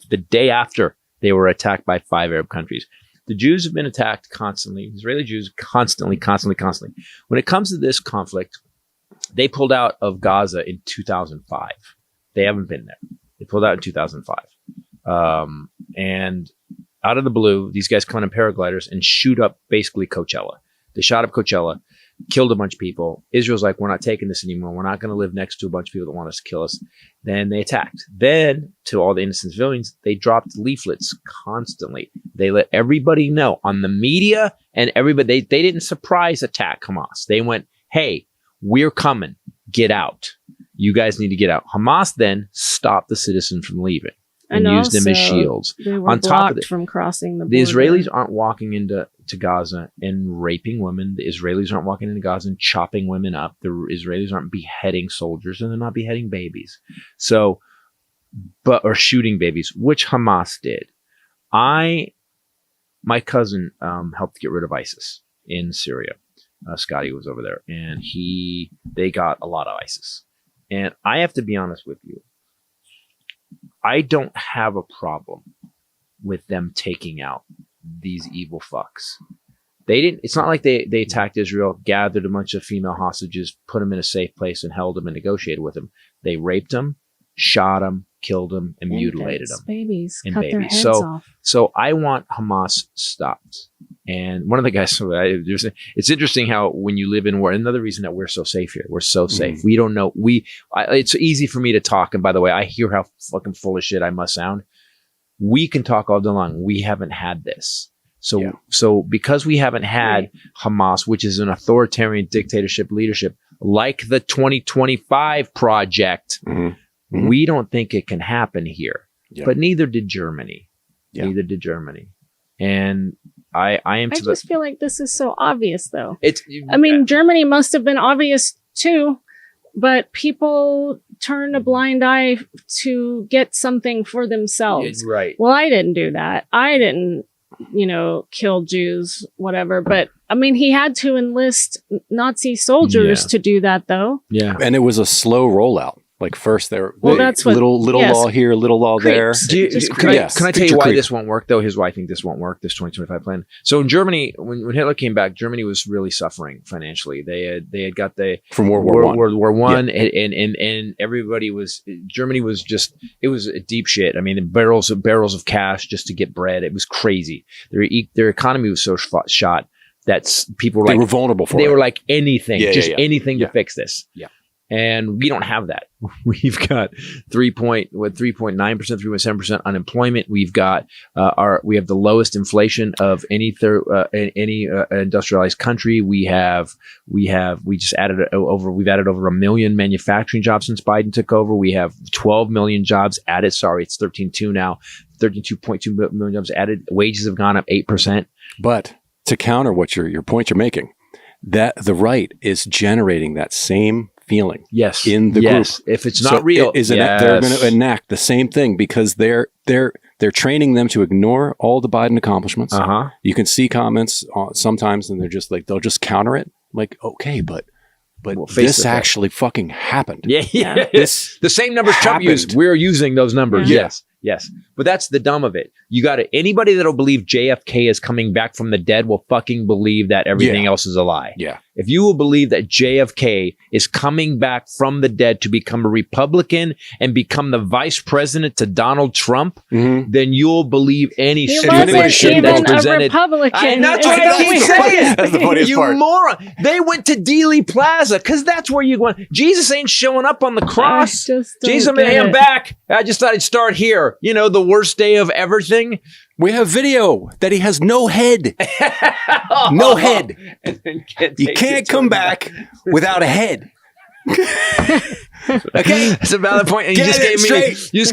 The day after they were attacked by 5 Arab countries. The Jews have been attacked constantly. Israeli Jews constantly. When it comes to this conflict, they pulled out of Gaza in 2005. They haven't been there. They pulled out in 2005. And out of the blue, these guys come in paragliders and shoot up basically Coachella. They shot up Coachella, killed a bunch of people. Israel's like, we're not taking this anymore. We're not going to live next to a bunch of people that want us to kill us. Then they attacked. Then, to all the innocent civilians, they dropped leaflets constantly. They let everybody know on the media and everybody. They didn't surprise attack Hamas. They went, hey, we're coming. Get out. You guys need to get out. Hamas then stopped the citizens from leaving and used them as shields. They were on top of it, from crossing the border. The Israelis aren't walking into Gaza and raping women. The Israelis aren't walking into Gaza and chopping women up. The Israelis aren't beheading soldiers, and they're not beheading babies. Or shooting babies, which Hamas did. My cousin helped get rid of ISIS in Syria. Scotty was over there, and they got a lot of ISIS. And I have to be honest with you. I don't have a problem with them taking out these evil fucks. It's not like they attacked Israel, gathered a bunch of female hostages, put them in a safe place and held them and negotiated with them. They raped them, shot them, killed them, and mutilated them. Babies. And cut babies. Their heads off. So I want Hamas stopped. And one of the guys, it's interesting how when you live in war, another reason that we're so safe here, we're so safe. We don't know. It's easy for me to talk. And by the way, I hear how fucking full of shit I must sound. We can talk all day long. We haven't had this. So because we haven't had Hamas, which is an authoritarian dictatorship leadership, like the 2025 project, we don't think it can happen here. But neither did Germany. Neither did Germany. And I just feel like this is so obvious, though. I mean, Germany must have been obvious too, but people turn a blind eye to get something for themselves. Right. Well, I didn't do that. I didn't, kill Jews, whatever. But I mean, he had to enlist Nazi soldiers to do that, though. Yeah. And it was a slow rollout. Like first that's what, little law here, little law there. Can I tell you why this won't work, though? Here's why I think this won't work, this 2025 plan. So in Germany, when Hitler came back, Germany was really suffering financially. They had got from World War I, and everybody Germany was just, it was a deep shit. I mean, barrels of cash just to get bread. It was crazy. Their economy was so shot that people were vulnerable for it. They were like anything, anything to fix this. Yeah. And we don't have that. We've got 3.9%, 3.7% unemployment. We've got we have the lowest inflation of any industrialized country. We've added over 1 million manufacturing jobs since Biden took over. We have 12 million jobs added. Sorry, it's 13.2 now. 13.2 million jobs added. Wages have gone up 8%. But to counter what your point you're making, that the right is generating that same feeling in the group. If it's not real, they're going to enact the same thing because they're training them to ignore all the Biden accomplishments. You can see comments sometimes and they're just like, they'll just counter it. Like, okay, but this actually fucking happened. The same numbers Trump used. We're using those numbers. Yes. But that's the dumb of it. You got anybody that'll believe JFK is coming back from the dead will fucking believe that everything else is a lie. if you will believe that JFK is coming back from the dead to become a Republican and become the vice president to Donald Trump, then you'll believe any He stupid wasn't shit even that's a presented. Republican. That's what I keep saying. That's the funniest You part. moron. They went to Dealey Plaza because that's where you went. Jesus ain't showing up on the cross. just don't Jesus, get I'm it. back. I just thought I'd start here. You know, the worst day of everything. We have video that he has no head. No head. You can't come back without a head. Okay, that's a valid point. And you just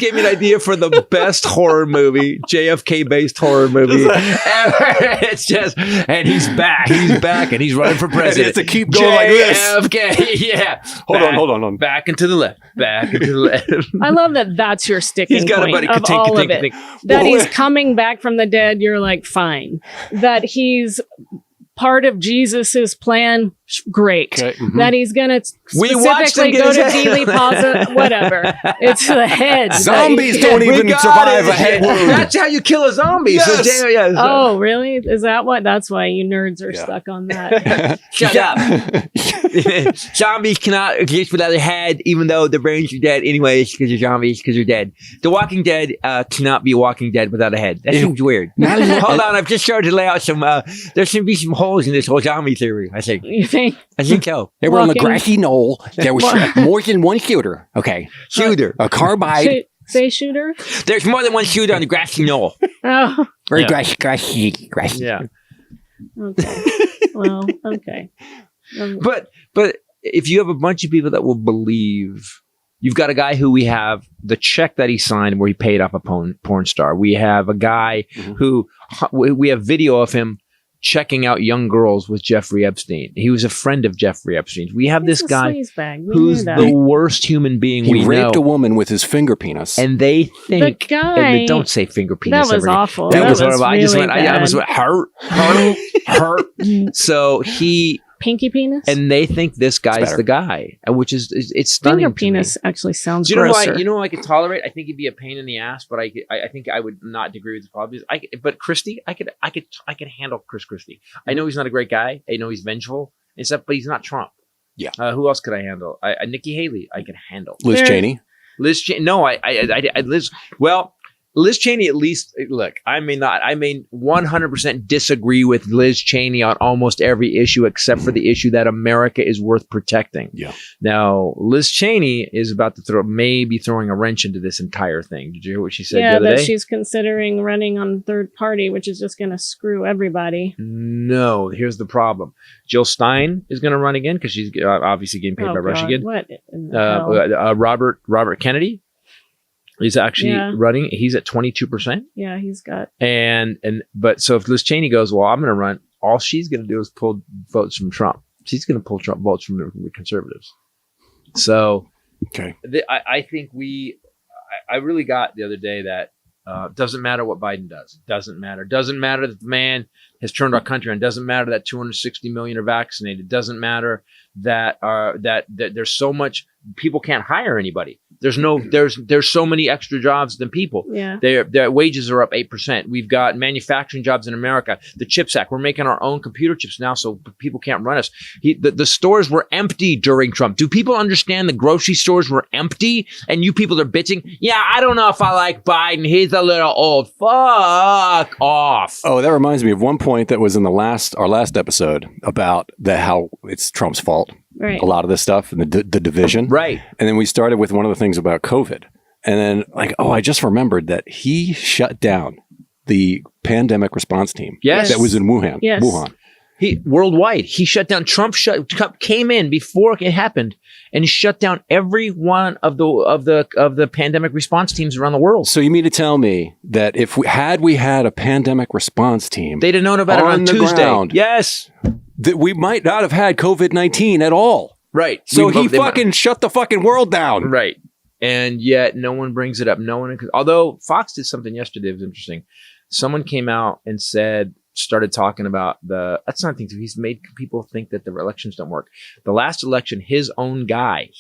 gave me an idea for the best horror movie, JFK based horror movie ever. It's just, and he's back, and he's running for president. And it's a keep going like this. JFK, yeah. Hold on. Back into the left. Back into the left. I love that that's your sticking He's got point a buddy. of all of it. That he's coming back from the dead, you're like, fine. That he's part of Jesus's plan, great. Okay, That he's gonna We watched him specifically get go his to head. Dealey Plaza, whatever. It's the head. Zombies don't We even got survive it. a head wound. That's how you kill a zombie. Yes. So, yeah, so- Oh, really? Is that what? That's why you nerds are stuck on that. Shut up. Zombies cannot exist without a head, even though their brains are dead anyways, because they're zombies, because they're dead. The Walking Dead cannot be Walking Dead without a head. That seems weird. Hold on, I've just started to lay out some, there should be some holes in this whole zombie theory, I think. You think? I think so. They were on the Walking- grassy knoll. There was more than one shooter. Okay. Shooter. A carbide. Say shooter? There's more than one shooter on the grassy knoll. Oh, Very Yeah. grassy. Yeah. okay. Well, okay. But if you have a bunch of people that will believe, you've got a guy who we have the check that he signed where he paid off a porn star. We have a guy who we have video of him checking out young girls with Jeffrey Epstein. He was a friend of Jeffrey Epstein's. We have He's this a guy sleazebag. We who's knew the that. worst human being He we raped know. a woman with his finger penis. And they think, The guy- and they don't say finger penis. That was ever again. awful. That was was horrible. I just really went, I almost bad. went, hurt. So he, Pinky penis? and they think this guy's better. the guy, which is it's stunning. Finger to me. penis actually sounds Do you know grosser. who I could tolerate? I think he'd be a pain in the ass, but I think I would not agree with the problem. But Christie, I could handle Chris Christie. I know he's not a great guy. I know he's vengeful and stuff, but he's not Trump. Yeah. Who else could I handle? Nikki Haley, I could handle. Liz There- Cheney. Liz Cheney. No, Liz. Well, Liz Cheney, at least, look, I may 100% disagree with Liz Cheney on almost every issue except for the issue that America is worth protecting. Yeah. Now, Liz Cheney is about to maybe throwing a wrench into this entire thing. Did you hear what she said the yeah, other that day? she's considering running on third party, which is just going to screw everybody. No, here's the problem. Jill Stein is going to run again because she's obviously getting paid by Russia God, again. what in the hell? Robert Kennedy is actually Yeah. running. He's at 22%. Yeah, he's got... But so if Liz Cheney goes, well, I'm going to run, all she's going to do is pull votes from Trump. She's going to pull Trump votes from the conservatives. So Okay. I think I really got the other day that doesn't matter what Biden does. It doesn't matter. Doesn't matter that the man has turned our country on. It doesn't matter that 260 million are vaccinated. It doesn't matter that there's so much people can't hire anybody. There's so many extra jobs than people. Yeah. Their wages are up 8%. We've got manufacturing jobs in America. The CHIPS Act. We're making our own computer chips now, so people can't run us. The stores were empty during Trump. Do people understand the grocery stores were empty? And you people are bitching. Yeah, I don't know if I like Biden. He's a little old. Fuck off. Oh, that reminds me of one point that was in our last episode about how it's Trump's fault. Right. A lot of this stuff and the division. Right. And then we started with one of the things about COVID. And then I just remembered that he shut down the pandemic response team. Yes. That was in Wuhan. Yes. Wuhan. He worldwide. He shut down. Trump came in before it happened and shut down every one of the pandemic response teams around the world. So you mean to tell me that if we had a pandemic response team, They'd have known about it on the Tuesday. ground, Yes. that we might not have had COVID-19 at all. Right. So he fucking shut the fucking world down. Right. And yet no one brings it up. No one, although Fox did something yesterday that was interesting. Someone came out and started talking about that's not thing. He's made people think that the elections don't work. The last election, his own guy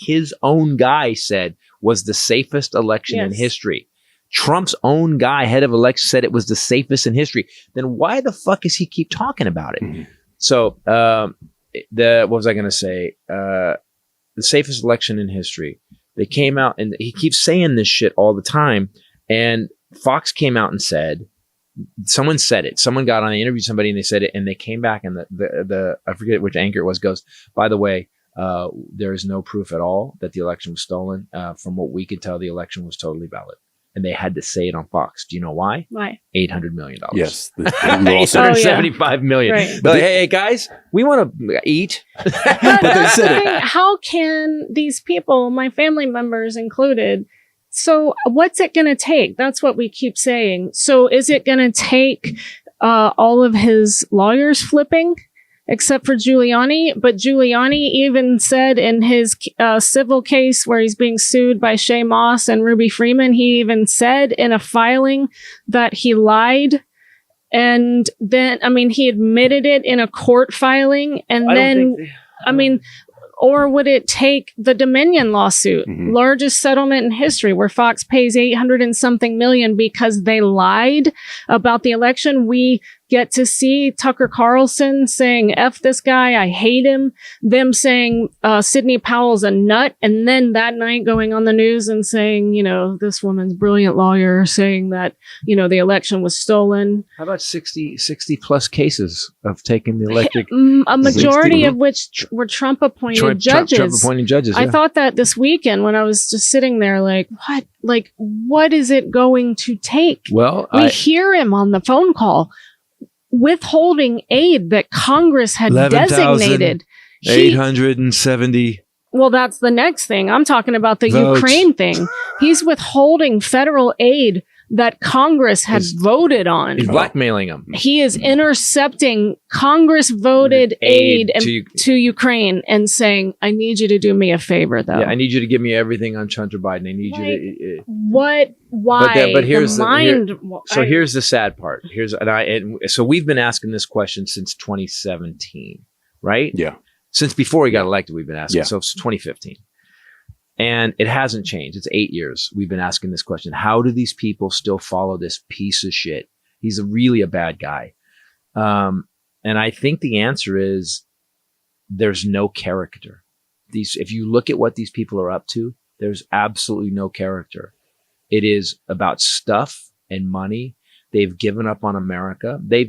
said was the safest election in Yes. history. Trump's own guy, head of election, said it was the safest in history. Then why the fuck does he keep talking about it? Mm-hmm. So, what was I going to say? The safest election in history. They came out, and he keeps saying this shit all the time. And Fox came out and said, someone said it. Someone got on, they interviewed somebody, and they said it, and they came back, and the I forget which anchor it was, goes, by the way, there is no proof at all that the election was stolen. From what we could tell, the election was totally valid. And they had to say it on Fox. Do you know why? Why? $800 million. Yes. $875 million. Right. But hey, guys, we want to eat. But that's the thing. How can these people, my family members included, so what's it going to take? That's what we keep saying. So is it going to take all of his lawyers flipping, except for Giuliani? But Giuliani even said in his civil case where he's being sued by Shay Moss and Ruby Freeman, he even said in a filing that he lied. And then, I mean, he admitted it in a court filing. And or would it take the Dominion lawsuit, largest settlement in history, where Fox pays $800 and something million because they lied about the election? We get to see Tucker Carlson saying, F this guy, I hate him. Them saying Sidney Powell's a nut. And then that night going on the news and saying, you know, this woman's brilliant lawyer saying that, you know, the election was stolen. How about 60 plus cases of taking the electric? A majority of which were Trump-appointed judges. Trump-appointed judges, yeah. I thought that this weekend when I was just sitting there like, what? Like, what is it going to take? Well, we hear him on the phone call withholding aid that Congress had 11,000, designated. 870. Well, that's the next thing. I'm talking about the votes. Ukraine thing. He's withholding federal aid that Congress had voted on. He's blackmailing them. He is intercepting Congress voted aid to Ukraine and saying, I need you to do me a favor, though. Yeah, I need you to give me everything on Hunter Biden. I need you to. What? Why? But here's here's the sad part. So we've been asking this question since 2017, right? Yeah. Since before he got elected, we've been asking. Yeah. So it's 2015. And it hasn't changed. It's 8 years. We've been asking this question. How do these people still follow this piece of shit? He's really a bad guy. And I think the answer is there's no character. If you look at what these people are up to, there's absolutely no character. It is about stuff and money. They've given up on America. They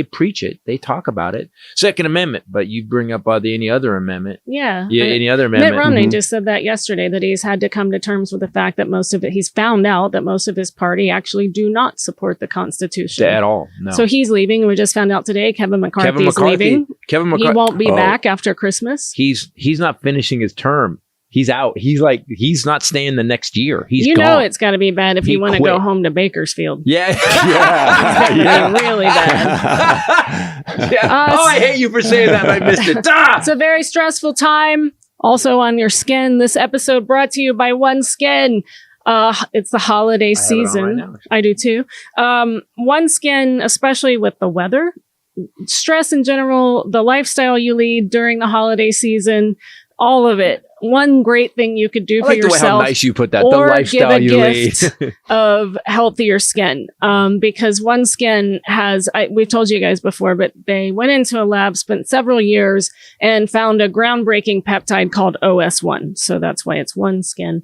preach it. They talk about it. Second Amendment, but you bring up any other amendment. Yeah. Any other amendment. Mitt Romney just said that yesterday, that he's had to come to terms with the fact that he's found out that most of his party actually do not support the Constitution. At all. No. So he's leaving. We just found out today Kevin McCarthy's leaving. Kevin McCarthy. He won't be back after Christmas. He's not finishing his term. He's out. He's not staying the next year. He's gone. Know it's got to be bad if you want to go home to Bakersfield. Yeah. Yeah. Really bad. I hate you for saying that. I missed it. It's a very stressful time. Also on your skin. This episode brought to you by One Skin. It's the holiday season. Right now, I do too. One Skin, especially with the weather, stress in general, the lifestyle you lead during the holiday season, all of it. One great thing you could do for yourself. How nice you put that. Or the lifestyle give you a gift lead of healthier skin. Because One Skin has, we've told you guys before, but they went into a lab, spent several years, and found a groundbreaking peptide called OS1. So that's why it's One Skin.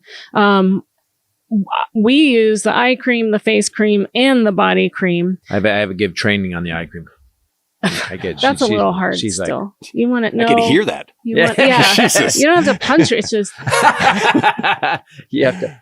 We use the eye cream, the face cream, and the body cream. I have a give training on the eye cream. I get that's a little hard. She's still. Like, you want to know? I can hear that. You don't have to punch her. It's just. You have to.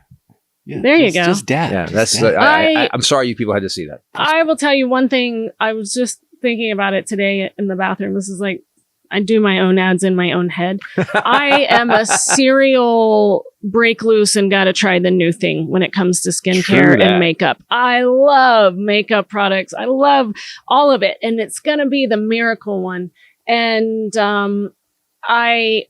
Yeah, there you go. Just dad. Yeah, that's. I'm sorry you people had to see that. I will tell you one thing. I was just thinking about it today in the bathroom. This is like, I do my own ads in my own head. I am a serial break loose and gotta try the new thing when it comes to skincare and makeup. I love makeup products. I love all of it. And it's gonna be the miracle one. And I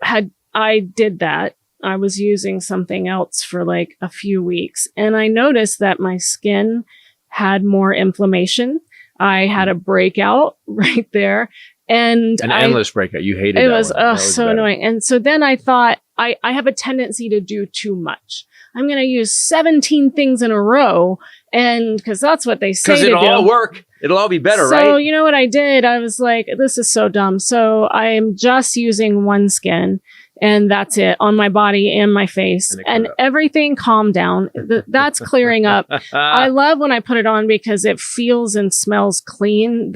did that. I was using something else for like a few weeks. And I noticed that my skin had more inflammation. I had a breakout right there. And an endless breakout. You hated it. It was so annoying. And so then I thought, I have a tendency to do too much. I'm going to use 17 things in a row. And because that's what they say to do. Because it'll all work. It'll all be better, right? So, you know what I did? I was like, this is so dumb. So I am just using OneSkin. And that's it on my body and my face. And everything calmed down. That's clearing up. I love when I put it on because it feels and smells clean.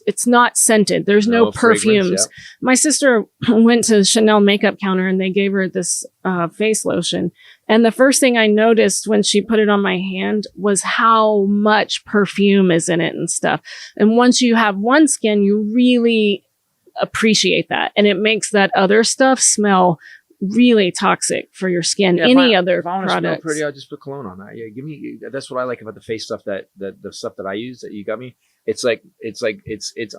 It's not scented. There's no perfumes. Yeah. My sister went to the Chanel makeup counter and they gave her this face lotion. And the first thing I noticed when she put it on my hand was how much perfume is in it and stuff. And once you have OneSkin, you really appreciate that. And it makes that other stuff smell really toxic for your skin. Yeah, Any other if I want to smell products. pretty, I'll just put cologne on that. Yeah, give me. That's what I like about the face stuff that the stuff that I use that you got me. It's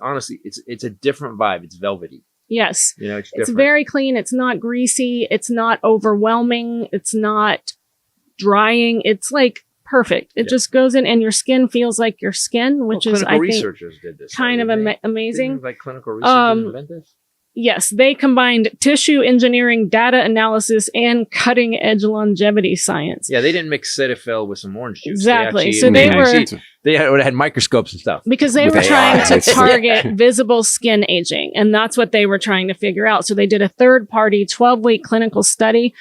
honestly, it's a different vibe. It's velvety. Yes. You know, it's very clean. It's not greasy. It's not overwhelming. It's not drying. It's like perfect. It just goes in and your skin feels like your skin, which is, I think, researchers did this, kind of amazing. Didn't, like clinical researchers invent this? Yes, they combined tissue engineering, data analysis, and cutting edge longevity science. Yeah, they didn't mix Cetaphil with some orange juice. Exactly. They had microscopes and stuff. Because they were trying to target visible skin aging. And that's what they were trying to figure out. So they did a third-party 12-week clinical study.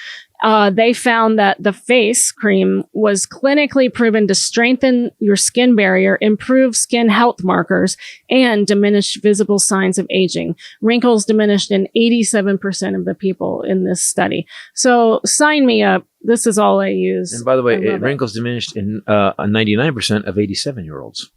They found that the face cream was clinically proven to strengthen your skin barrier, improve skin health markers, and diminish visible signs of aging. Wrinkles diminished in 87% of the people in this study. So sign me up. This is all I use. And by the way, wrinkles diminished in 99% of 87-year-olds.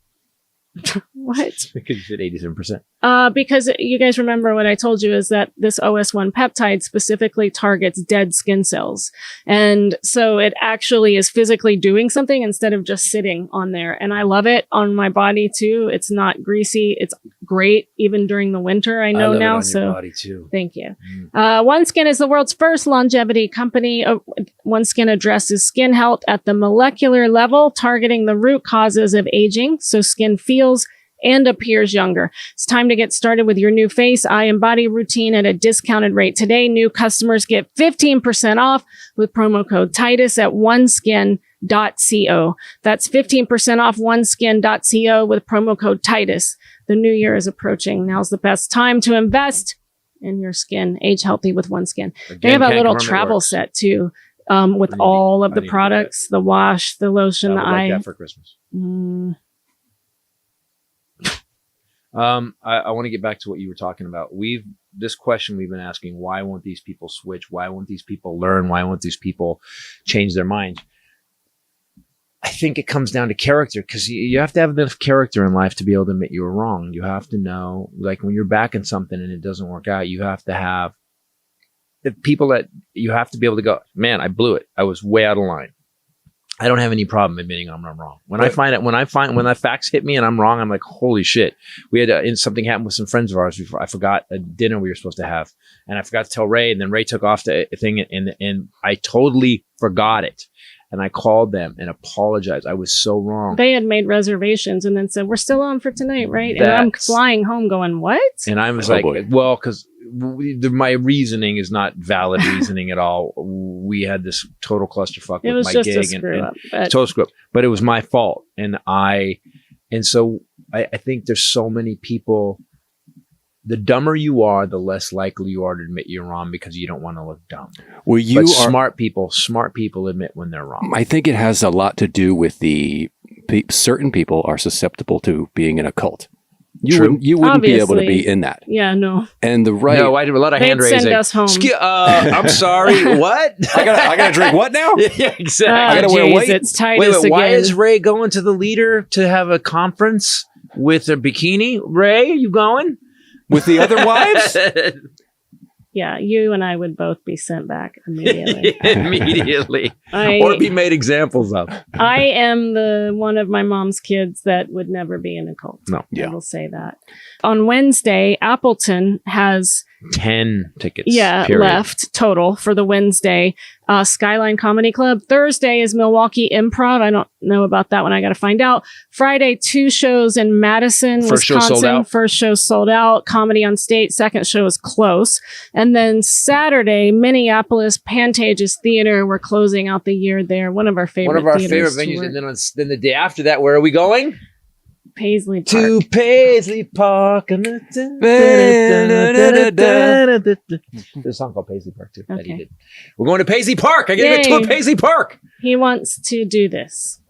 What? Because you said 87%. Because you guys remember what I told you is that this OS1 peptide specifically targets dead skin cells. And so it actually is physically doing something instead of just sitting on there. And I love it on my body too. It's not greasy. It's great even during the winter. I know now. So your body too. Thank you. OneSkin is the world's first longevity company. OneSkin addresses skin health at the molecular level, targeting the root causes of aging. So skin feels and appears younger. It's time to get started with your new face, eye, and body routine at a discounted rate. Today, new customers get 15% off with promo code Titus at oneskin.co. That's 15% off oneskin.co with promo code Titus. The new year is approaching. Now's the best time to invest in your skin. Age healthy with OneSkin. They have a little travel set too, with all of the products, the wash, the lotion, the eye. Like that for Christmas. I want to get back to what you were talking about. This question we've been asking, why won't these people switch? Why won't these people learn? Why won't these people change their minds? I think it comes down to character, because you have to have enough character in life to be able to admit you were wrong. You have to know, like when you're backing something and it doesn't work out, you have to have the people that you have to be able to go, man, I blew it. I was way out of line. I don't have any problem admitting I'm wrong. When the facts hit me and I'm wrong, I'm like, holy shit. We had something happen with some friends of ours before. I forgot a dinner we were supposed to have, and I forgot to tell Ray, and then Ray took off the thing, and I totally forgot it. And I called them and apologized. I was so wrong. They had made reservations and then said, we're still on for tonight, right? And I'm flying home going, what? And I was well, because my reasoning is not valid reasoning at all. We had this total clusterfuck with my gig and total screw up. But it was my fault. And so I think there's so many people. The dumber you are, the less likely you are to admit you're wrong, because you don't want to look dumb. Well, smart people admit when they're wrong. I think it has a lot to do with certain people are susceptible to being in a cult. You wouldn't be able to be in that. Yeah, no. And No, I did a lot of hand raising. Send us home. I'm sorry. What? I gotta drink what now? Yeah, exactly. I gotta wear weight. It's Titus wait, why again. is Ray going to the leader to have a conference with a bikini? Ray, are you going? With the other wives? Yeah, you and I would both be sent back immediately. Or be made examples of. I am the one of my mom's kids that would never be in a cult. No. I will say that. On Wednesday, Appleton has 10 tickets. Yeah, period. left total for the Wednesday. Skyline Comedy Club. Thursday is Milwaukee Improv. I don't know about that one. I got to find out. Friday, 2 shows in Madison, First show Wisconsin. sold out. First show sold out. Comedy on State. Second show is close. And then Saturday, Minneapolis Pantages Theater. We're closing out the year there. One of our favorite theaters to venues. work. And then the day after that, where are we going? Paisley Park. To Paisley Park. There's a song called Paisley Park too. That he Okay. did. We're going to Paisley Park. I gotta get to Yay. a Paisley Park. He wants to do this.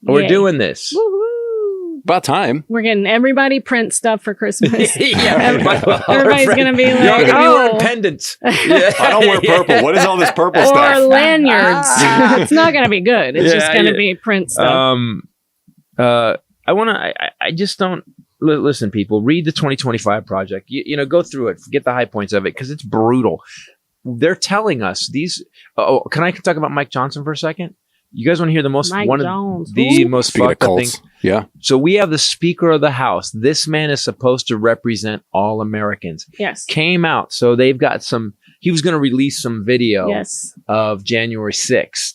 We're Yay. doing this. Woo-hoo. About time. We're getting everybody print stuff for Christmas. Everybody's gonna be like, you're gonna be wearing oh. pendants. I don't wear purple. What is all this purple Or stuff? lanyards. It's not going to be good. It's just going to be print stuff. I just don't listen, people. Read the 2025 project. You know, go through it. Forget the high points of it because it's brutal. They're telling us these. Oh, can I talk about Mike Johnson for a second? You guys want to hear the most Mike one Jones. of the Who? most Speaking of fucked up cults. things? Yeah. So we have the Speaker of the House. This man is supposed to represent all Americans. Yes. Came out, so they've got some. He was going to release some video Yes. of January 6th.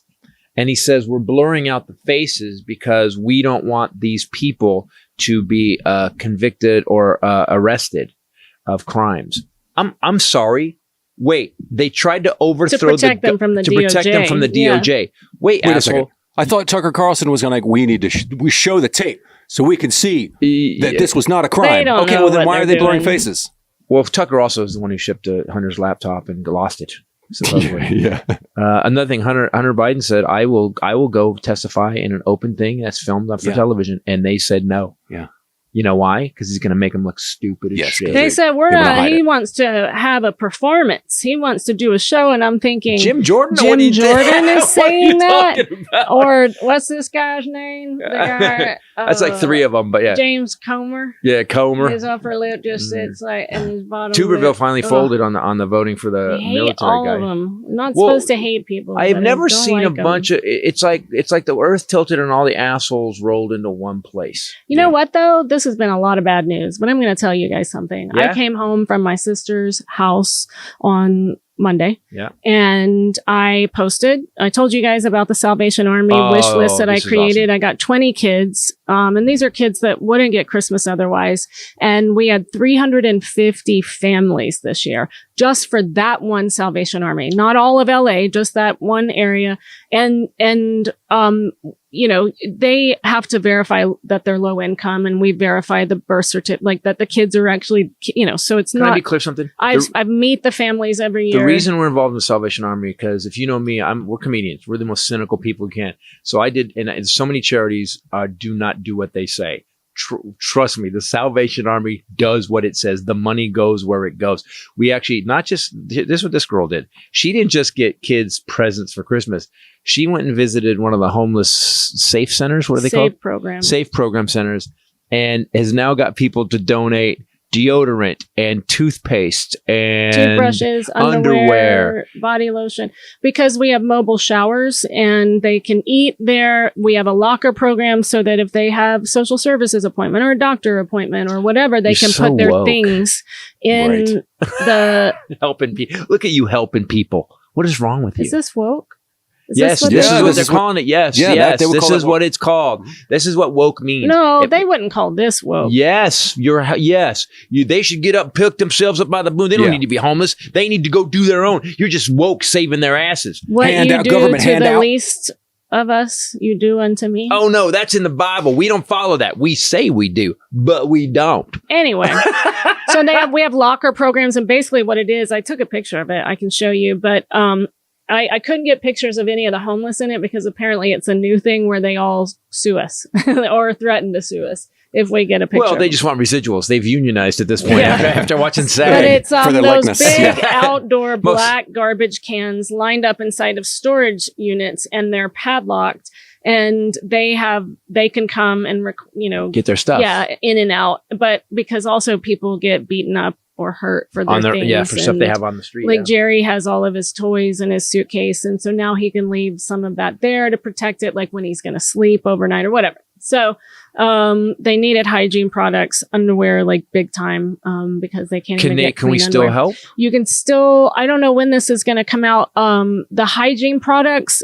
And he says, we're blurring out the faces because we don't want these people to be convicted or arrested of crimes. I'm sorry. Wait, they tried to overthrow protect them from the DOJ. Wait, Wait a asshole. second. I thought Tucker Carlson was going to, we need to we show the tape so we can see that this was not a crime. They don't Okay, know well then what why are they're they blurring doing. faces? Well, Tucker also is the one who shipped Hunter's laptop and lost it. Supposedly. Yeah. Another thing, Hunter Biden said, I will go testify in an open thing that's filmed up for Yeah. television. And they said no. Yeah. You know why? Because he's going to make him look stupid as Yes, shit. They said They wanna hide he it. wants to have a performance. He wants to do a show. And I'm thinking, Jim Jordan? Jim What are you Jordan is what are you saying that? talking about? or what's this guy's name? The guy, That's like 3 of them, but yeah. James Comer. Yeah, Comer. His upper lip just sits like, and his bottom Tuberville lip. finally Ugh. folded on the voting for the I hate military all guy. of them. I'm not Well, supposed to hate people. I've but never I don't seen like a 'em. bunch of. It's like the earth tilted and all the assholes rolled into one place. You know what, though? This has been a lot of bad news, but I'm going to tell you guys something. Yeah? I came home from my sister's house on Monday. Yeah. And I told you guys about the Salvation Army wish list that I this is created. I got 20 kids. And these are kids that wouldn't get Christmas otherwise. And we had 350 families this year just for that one Salvation Army, not all of LA, just that one area. And you know, they have to verify that they're low income, and we verify the birth certificate, like that the kids are actually, you know, so it's Can I not. be clear something? I meet the families every year. The reason we're involved in the Salvation Army, because if you know me, we're comedians. We're the most cynical people we can. So I did, and so many charities do not do what they say. Trust me, the Salvation Army does what it says. The money goes where it goes. We actually, not just, this is what this girl did. She didn't just get kids presents for Christmas. She went and visited one of the homeless safe centers. What are they called? Safe program. Safe program centers, and has now got people to donate deodorant and toothpaste and toothbrushes, underwear, body lotion, because we have mobile showers and they can eat there. We have a locker program so that if they have social services appointment or a doctor appointment or whatever, they You're can so put their woke. things in Right. the. helping people. Look at you helping people. What is wrong with you? Is this woke? Is Yes, what this this is Yeah, what this they're is what- calling it. Yes, Yeah, yes. they would This call is it what woke. it's called. This is what woke means. No, If- they wouldn't call this woke. Yes, they should get up, pick themselves up by the boom. They don't Yeah. need to be homeless. They need to go do their own. You're just woke, saving their asses. What Hand you out, do government to the handout. least of us, you do unto me. Oh no, that's in the Bible. We don't follow that. We say we do, but we don't. Anyway, so we have locker programs, and basically what it is, I took a picture of it. I can show you, but I couldn't get pictures of any of the homeless in it because apparently it's a new thing where they all sue us or threaten to sue us if we get a picture. Well, they of just want residuals. They've unionized at this point Yeah. after watching But Saturday. it's For their those likeness. big Yeah. outdoor Most- black garbage cans lined up inside of storage units, and they're padlocked, and they can come and Get their stuff. yeah, in and out. But because also people get beaten up or hurt for their on their things, for stuff they and have on the street. like yeah. Jerry has all of his toys in his suitcase, and so now he can leave some of that there to protect it, like when he's going to sleep overnight or whatever. So they needed hygiene products, underwear, like big time, because they can't even get Can we clean still underwear. help? You can still, I don't know when this is going to come out. The hygiene products,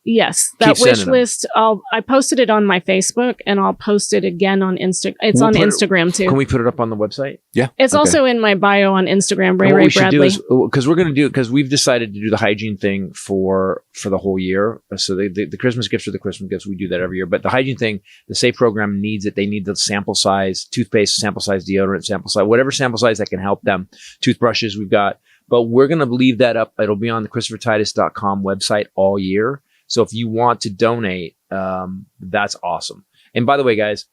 yes, that Keep wish sending them. list. I posted it on my Facebook, and I'll post it again on Instagram. It's We'll on put it- Instagram too. Can we put it up on the website? Yeah. It's Okay. also in my bio on Instagram, Ray And what Ray we should do Bradley. is, because we're going to do, because we've decided to do the hygiene thing for the whole year. So the Christmas gifts are the Christmas gifts. We do that every year. But the hygiene thing, the SAFE program needs it. They need the sample size toothpaste, sample size deodorant, sample size, whatever sample size that can help them. Toothbrushes we've got. But we're going to leave that up. It'll be on the ChristopherTitus.com website all year. So if you want to donate, that's awesome. And by the way, guys,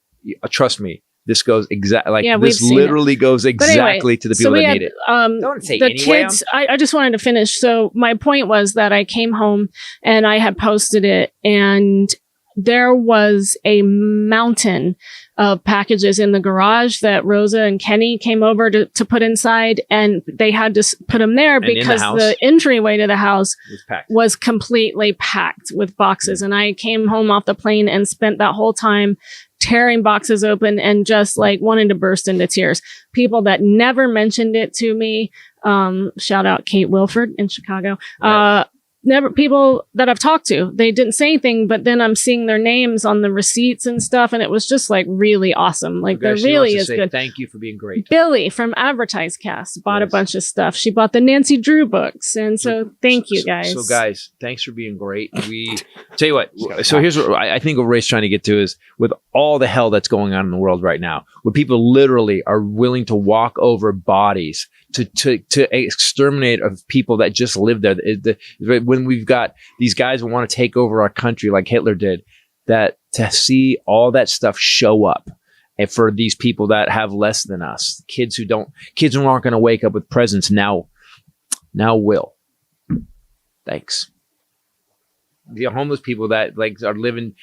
trust me, this goes exactly like Yeah, this. we've seen Literally goes But anyway, exactly to the so people we that had, need it. Don't say the anyway. kids. I just wanted to finish. So my point was that I came home and I had posted it, and there was a mountain of packages in the garage that Rosa and Kenny came over to put inside, and they had to put them there in the because house? the entryway to the house It was packed. was completely packed with boxes. And I came home off the plane and spent that whole time tearing boxes open and just like wanting to burst into tears. People that never mentioned it to me. Shout out Kate Wilford in Chicago. Right. Never people that I've talked to, they didn't say anything, but then I'm seeing their names on the receipts and stuff. And it was just like really awesome. Like there Guys, she really wants to is say good. Thank you for being great. Billy from Advertise Cast bought a Yes. bunch of stuff. She bought the Nancy Drew books. And so thank you guys. So guys, thanks for being great. We tell you what. So here's what I think what Ray's trying to get to is with all the hell that's going on in the world right now, where people literally are willing to walk over bodies to exterminate of people that just live there. When we've got these guys who want to take over our country like Hitler did, that to see all that stuff show up. And for these people that have less than us, kids who aren't going to wake up with presents now will. Thanks. The homeless people that like are living,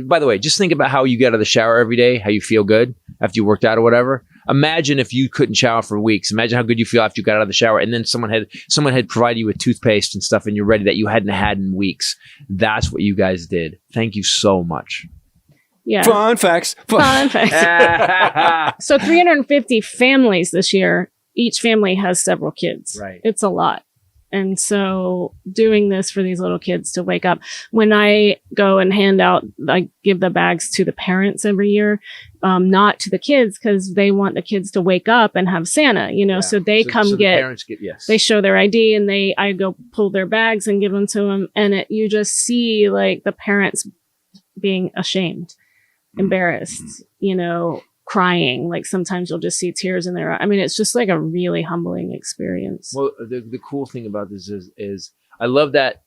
by the way, just think about how you get out of the shower every day, how you feel good after you worked out or whatever. Imagine if you couldn't shower for weeks. Imagine how good you feel after you got out of the shower, and then someone had provided you with toothpaste and stuff, and you're ready that you hadn't had in weeks. That's what you guys did. Thank you so much. Yeah. Fun facts. Fun facts. So 350 families this year. Each family has several kids. Right. It's a lot. And so doing this for these little kids to wake up. When I go and I give the bags to the parents every year, not to the kids, because they want the kids to wake up and have Santa, Yeah. so they So come the get, parents yes. they show their ID, and I go pull their bags and give them to them. And you just see like the parents being ashamed, embarrassed, crying. Like sometimes you'll just see tears in their eyes. I mean, it's just like a really humbling experience. Well, the cool thing about this is I love that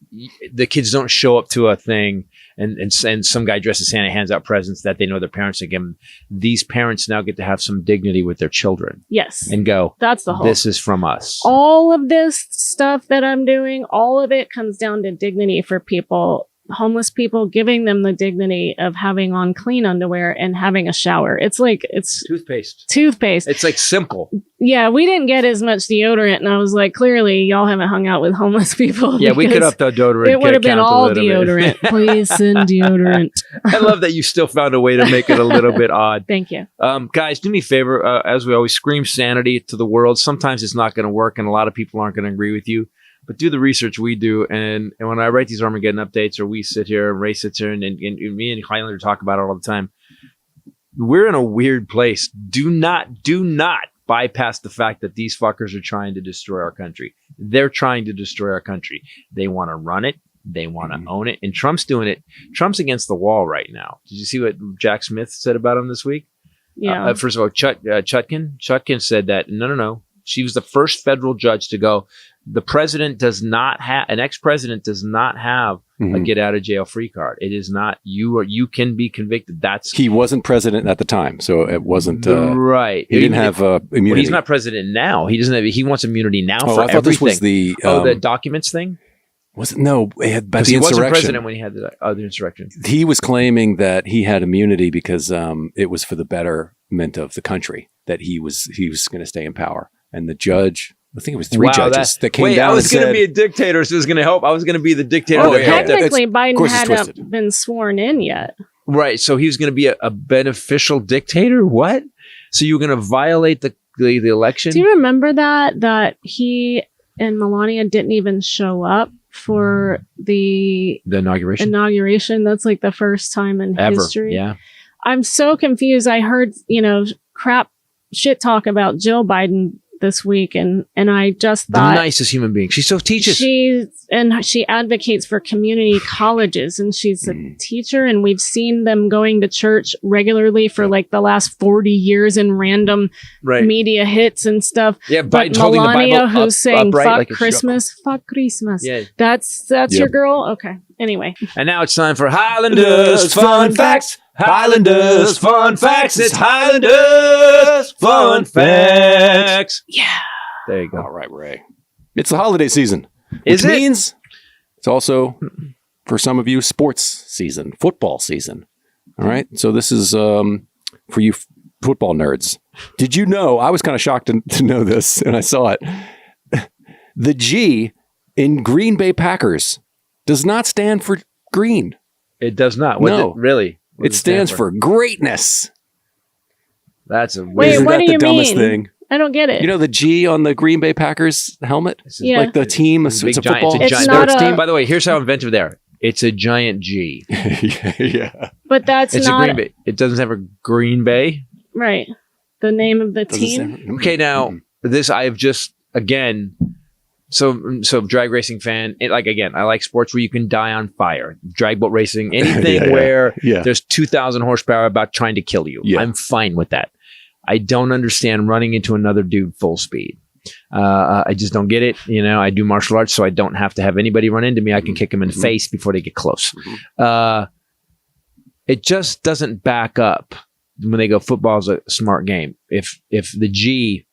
the kids don't show up to a thing and some guy dressed as Santa hands out presents that they know their parents are giving. These parents now get to have some dignity with their children Yes. and go, That's the whole. this is from us. All of this stuff that I'm doing, all of it comes down to dignity for people, homeless people, giving them the dignity of having on clean underwear and having a shower. It's Toothpaste. toothpaste. It's like simple. Yeah, we didn't get as much deodorant, and I was like, clearly y'all haven't hung out with homeless people. Yeah, we could because up the deodorant. it would have been count a all little bit. deodorant. Please send deodorant. I love that you still found a way to make it a little bit odd. Thank you. Guys, do me a favor. As we always scream sanity to the world. Sometimes it's not going to work, and a lot of people aren't going to agree with you. But do the research we do, and when I write these Armageddon updates, or we sit here and Ray sits here, and me and Highlander talk about it all the time. We're in a weird place. Do not bypass the fact that these fuckers are trying to destroy our country. They're trying to destroy our country. They want to run it. They want to own it. And Trump's doing it. Trump's against the wall right now. Did you see what Jack Smith said about him this week? Yeah. First of all, Chutkin said that no. She was the first federal judge to go. The president does not have an ex-president does not have a get out of jail free card. It is not you can be convicted. He wasn't president at the time, so it wasn't right. He didn't have immunity. Well, he's not president now. He doesn't have. He wants immunity now for I thought everything. this was the the documents thing. Was it no? It had about the He wasn't insurrection. president when he had the insurrection. He was claiming that he had immunity because it was for the betterment of the country, that he was going to stay in power, and the judge. I think it was three judges that came down. I was going to be a dictator, so it was going to help. I was going to be the dictator. Well, that helped. technically, Biden course it's hadn't twisted. been sworn in yet. Right. So he was going to be a beneficial dictator. What? So you were going to violate the election? Do you remember that he and Melania didn't even show up for the inauguration? That's like the first time in Ever. history. Yeah. I'm so confused. I heard, crap shit talk about Jill Biden this week, and I just thought the nicest human being. She so teaches. She advocates for community colleges, and she's a teacher, and we've seen them going to church regularly for like the last 40 years in random media hits and stuff. Yeah, but Biden's holding the Melania, Bible who's saying upright fuck like Christmas, fuck Christmas. Yeah. That's your girl? Okay. Anyway. And now it's time for Highlanders Fun Facts. Highlanders Fun Facts. It's Highlanders Fun Facts. Yeah. There you go. All right, Ray. It's the holiday season. Is which it? means it's also, for some of you, sports season, football season. All right. So this is for you football nerds. Did you know? I was kind of shocked to know this, and I saw it. The G in Green Bay Packers does not stand for green. It does not. No. Really? What It does stands stand for greatness. That's a Wait, weird. Isn't what that do the you dumbest mean? thing? I don't get it. You know the G on the Green Bay Packers helmet? Yeah. Like the team, it's a Big giant- football it's a It's giant not sports a- team. By the way, here's how inventive they are. It's a giant G. yeah. But that's It's not a Green Bay. It doesn't have a Green Bay. right. The name of the team. Okay, now this I have just again. So drag racing fan. I like sports where you can die on fire. Drag boat racing, anything where there's 2,000 horsepower about trying to kill you. Yeah. I'm fine with that. I don't understand running into another dude full speed. I just don't get it. I do martial arts, so I don't have to have anybody run into me. I can kick them in the face before they get close. It just doesn't back up when they go, football's a smart game. If the G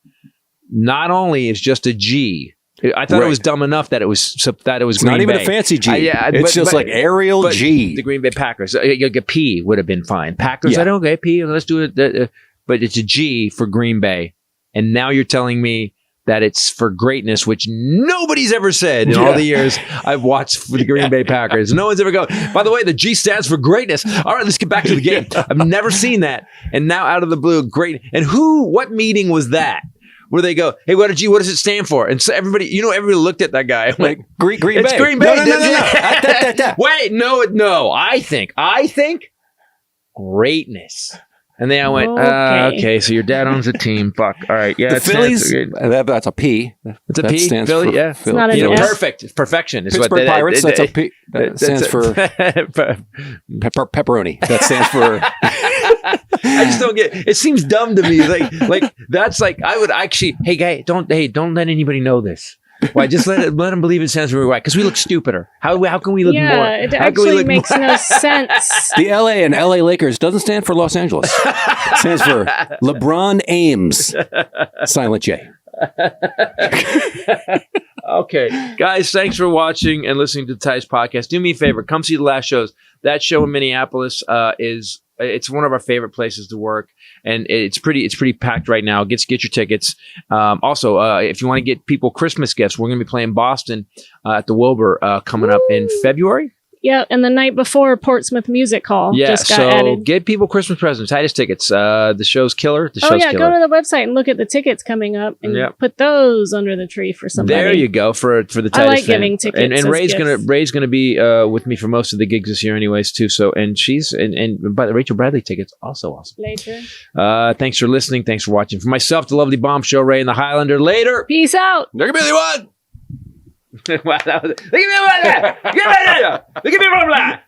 not only is just a G, I thought it was dumb enough that it was It's Green not even Bay. a fancy G. but It's just like Arial G. The Green Bay Packers. A P would have been fine. Packers, Yeah. I don't get P. Let's do it. But it's a G for Green Bay. And now you're telling me that it's for greatness, which nobody's ever said in all the years I've watched for the Green Bay Packers. No one's ever gone, by the way, the G stands for greatness. All right, let's get back to the game. I've never seen that. And now out of the blue, great. And what meeting was that? Where they go, hey, what does it stand for? And so everybody looked at that guy. Like Green Bay. It's Green Bay. No. Wait, no. I think greatness. And then I went, okay, so your dad owns a team. Fuck. All right. Yeah. The Phillies, that's a P. It's a that P. Stands Philly, for yeah. It's not an S. Perfect. It's perfection. It's Pittsburgh Pirates, that's a P. That stands for pepperoni. That stands for... I just don't get it. Seems dumb to me. Like that's like I would actually. Hey, guy, don't let anybody know this. Why? Just let them believe it stands for right because we look stupider. How can we look more? Yeah, it actually makes no sense. The LA and LA Lakers doesn't stand for Los Angeles. It stands for LeBron Ames. Silent J. Okay, guys, thanks for watching and listening to the Titus podcast. Do me a favor, come see the last shows. That show in Minneapolis it's one of our favorite places to work, and it's pretty packed right now. Get your tickets. Also, if you want to get people Christmas gifts, we're going to be playing Boston at the Wilbur coming up in February. Yeah, and the night before, Portsmouth Music Hall just got added. Get people Christmas presents. Titus tickets. The show's killer. Go to the website and look at the tickets coming up and put those under the tree for somebody. There you go for the Titus. I like fan. giving tickets. And as Ray's gonna be with me for most of the gigs this year, anyways, too. So and by the Rachel Bradley tickets also awesome. Later. Thanks for listening. Thanks for watching. For myself, the lovely Bomb Show, Ray and the Highlander. Later. Peace out. There can be one. Wow, that was, look at me, look at me,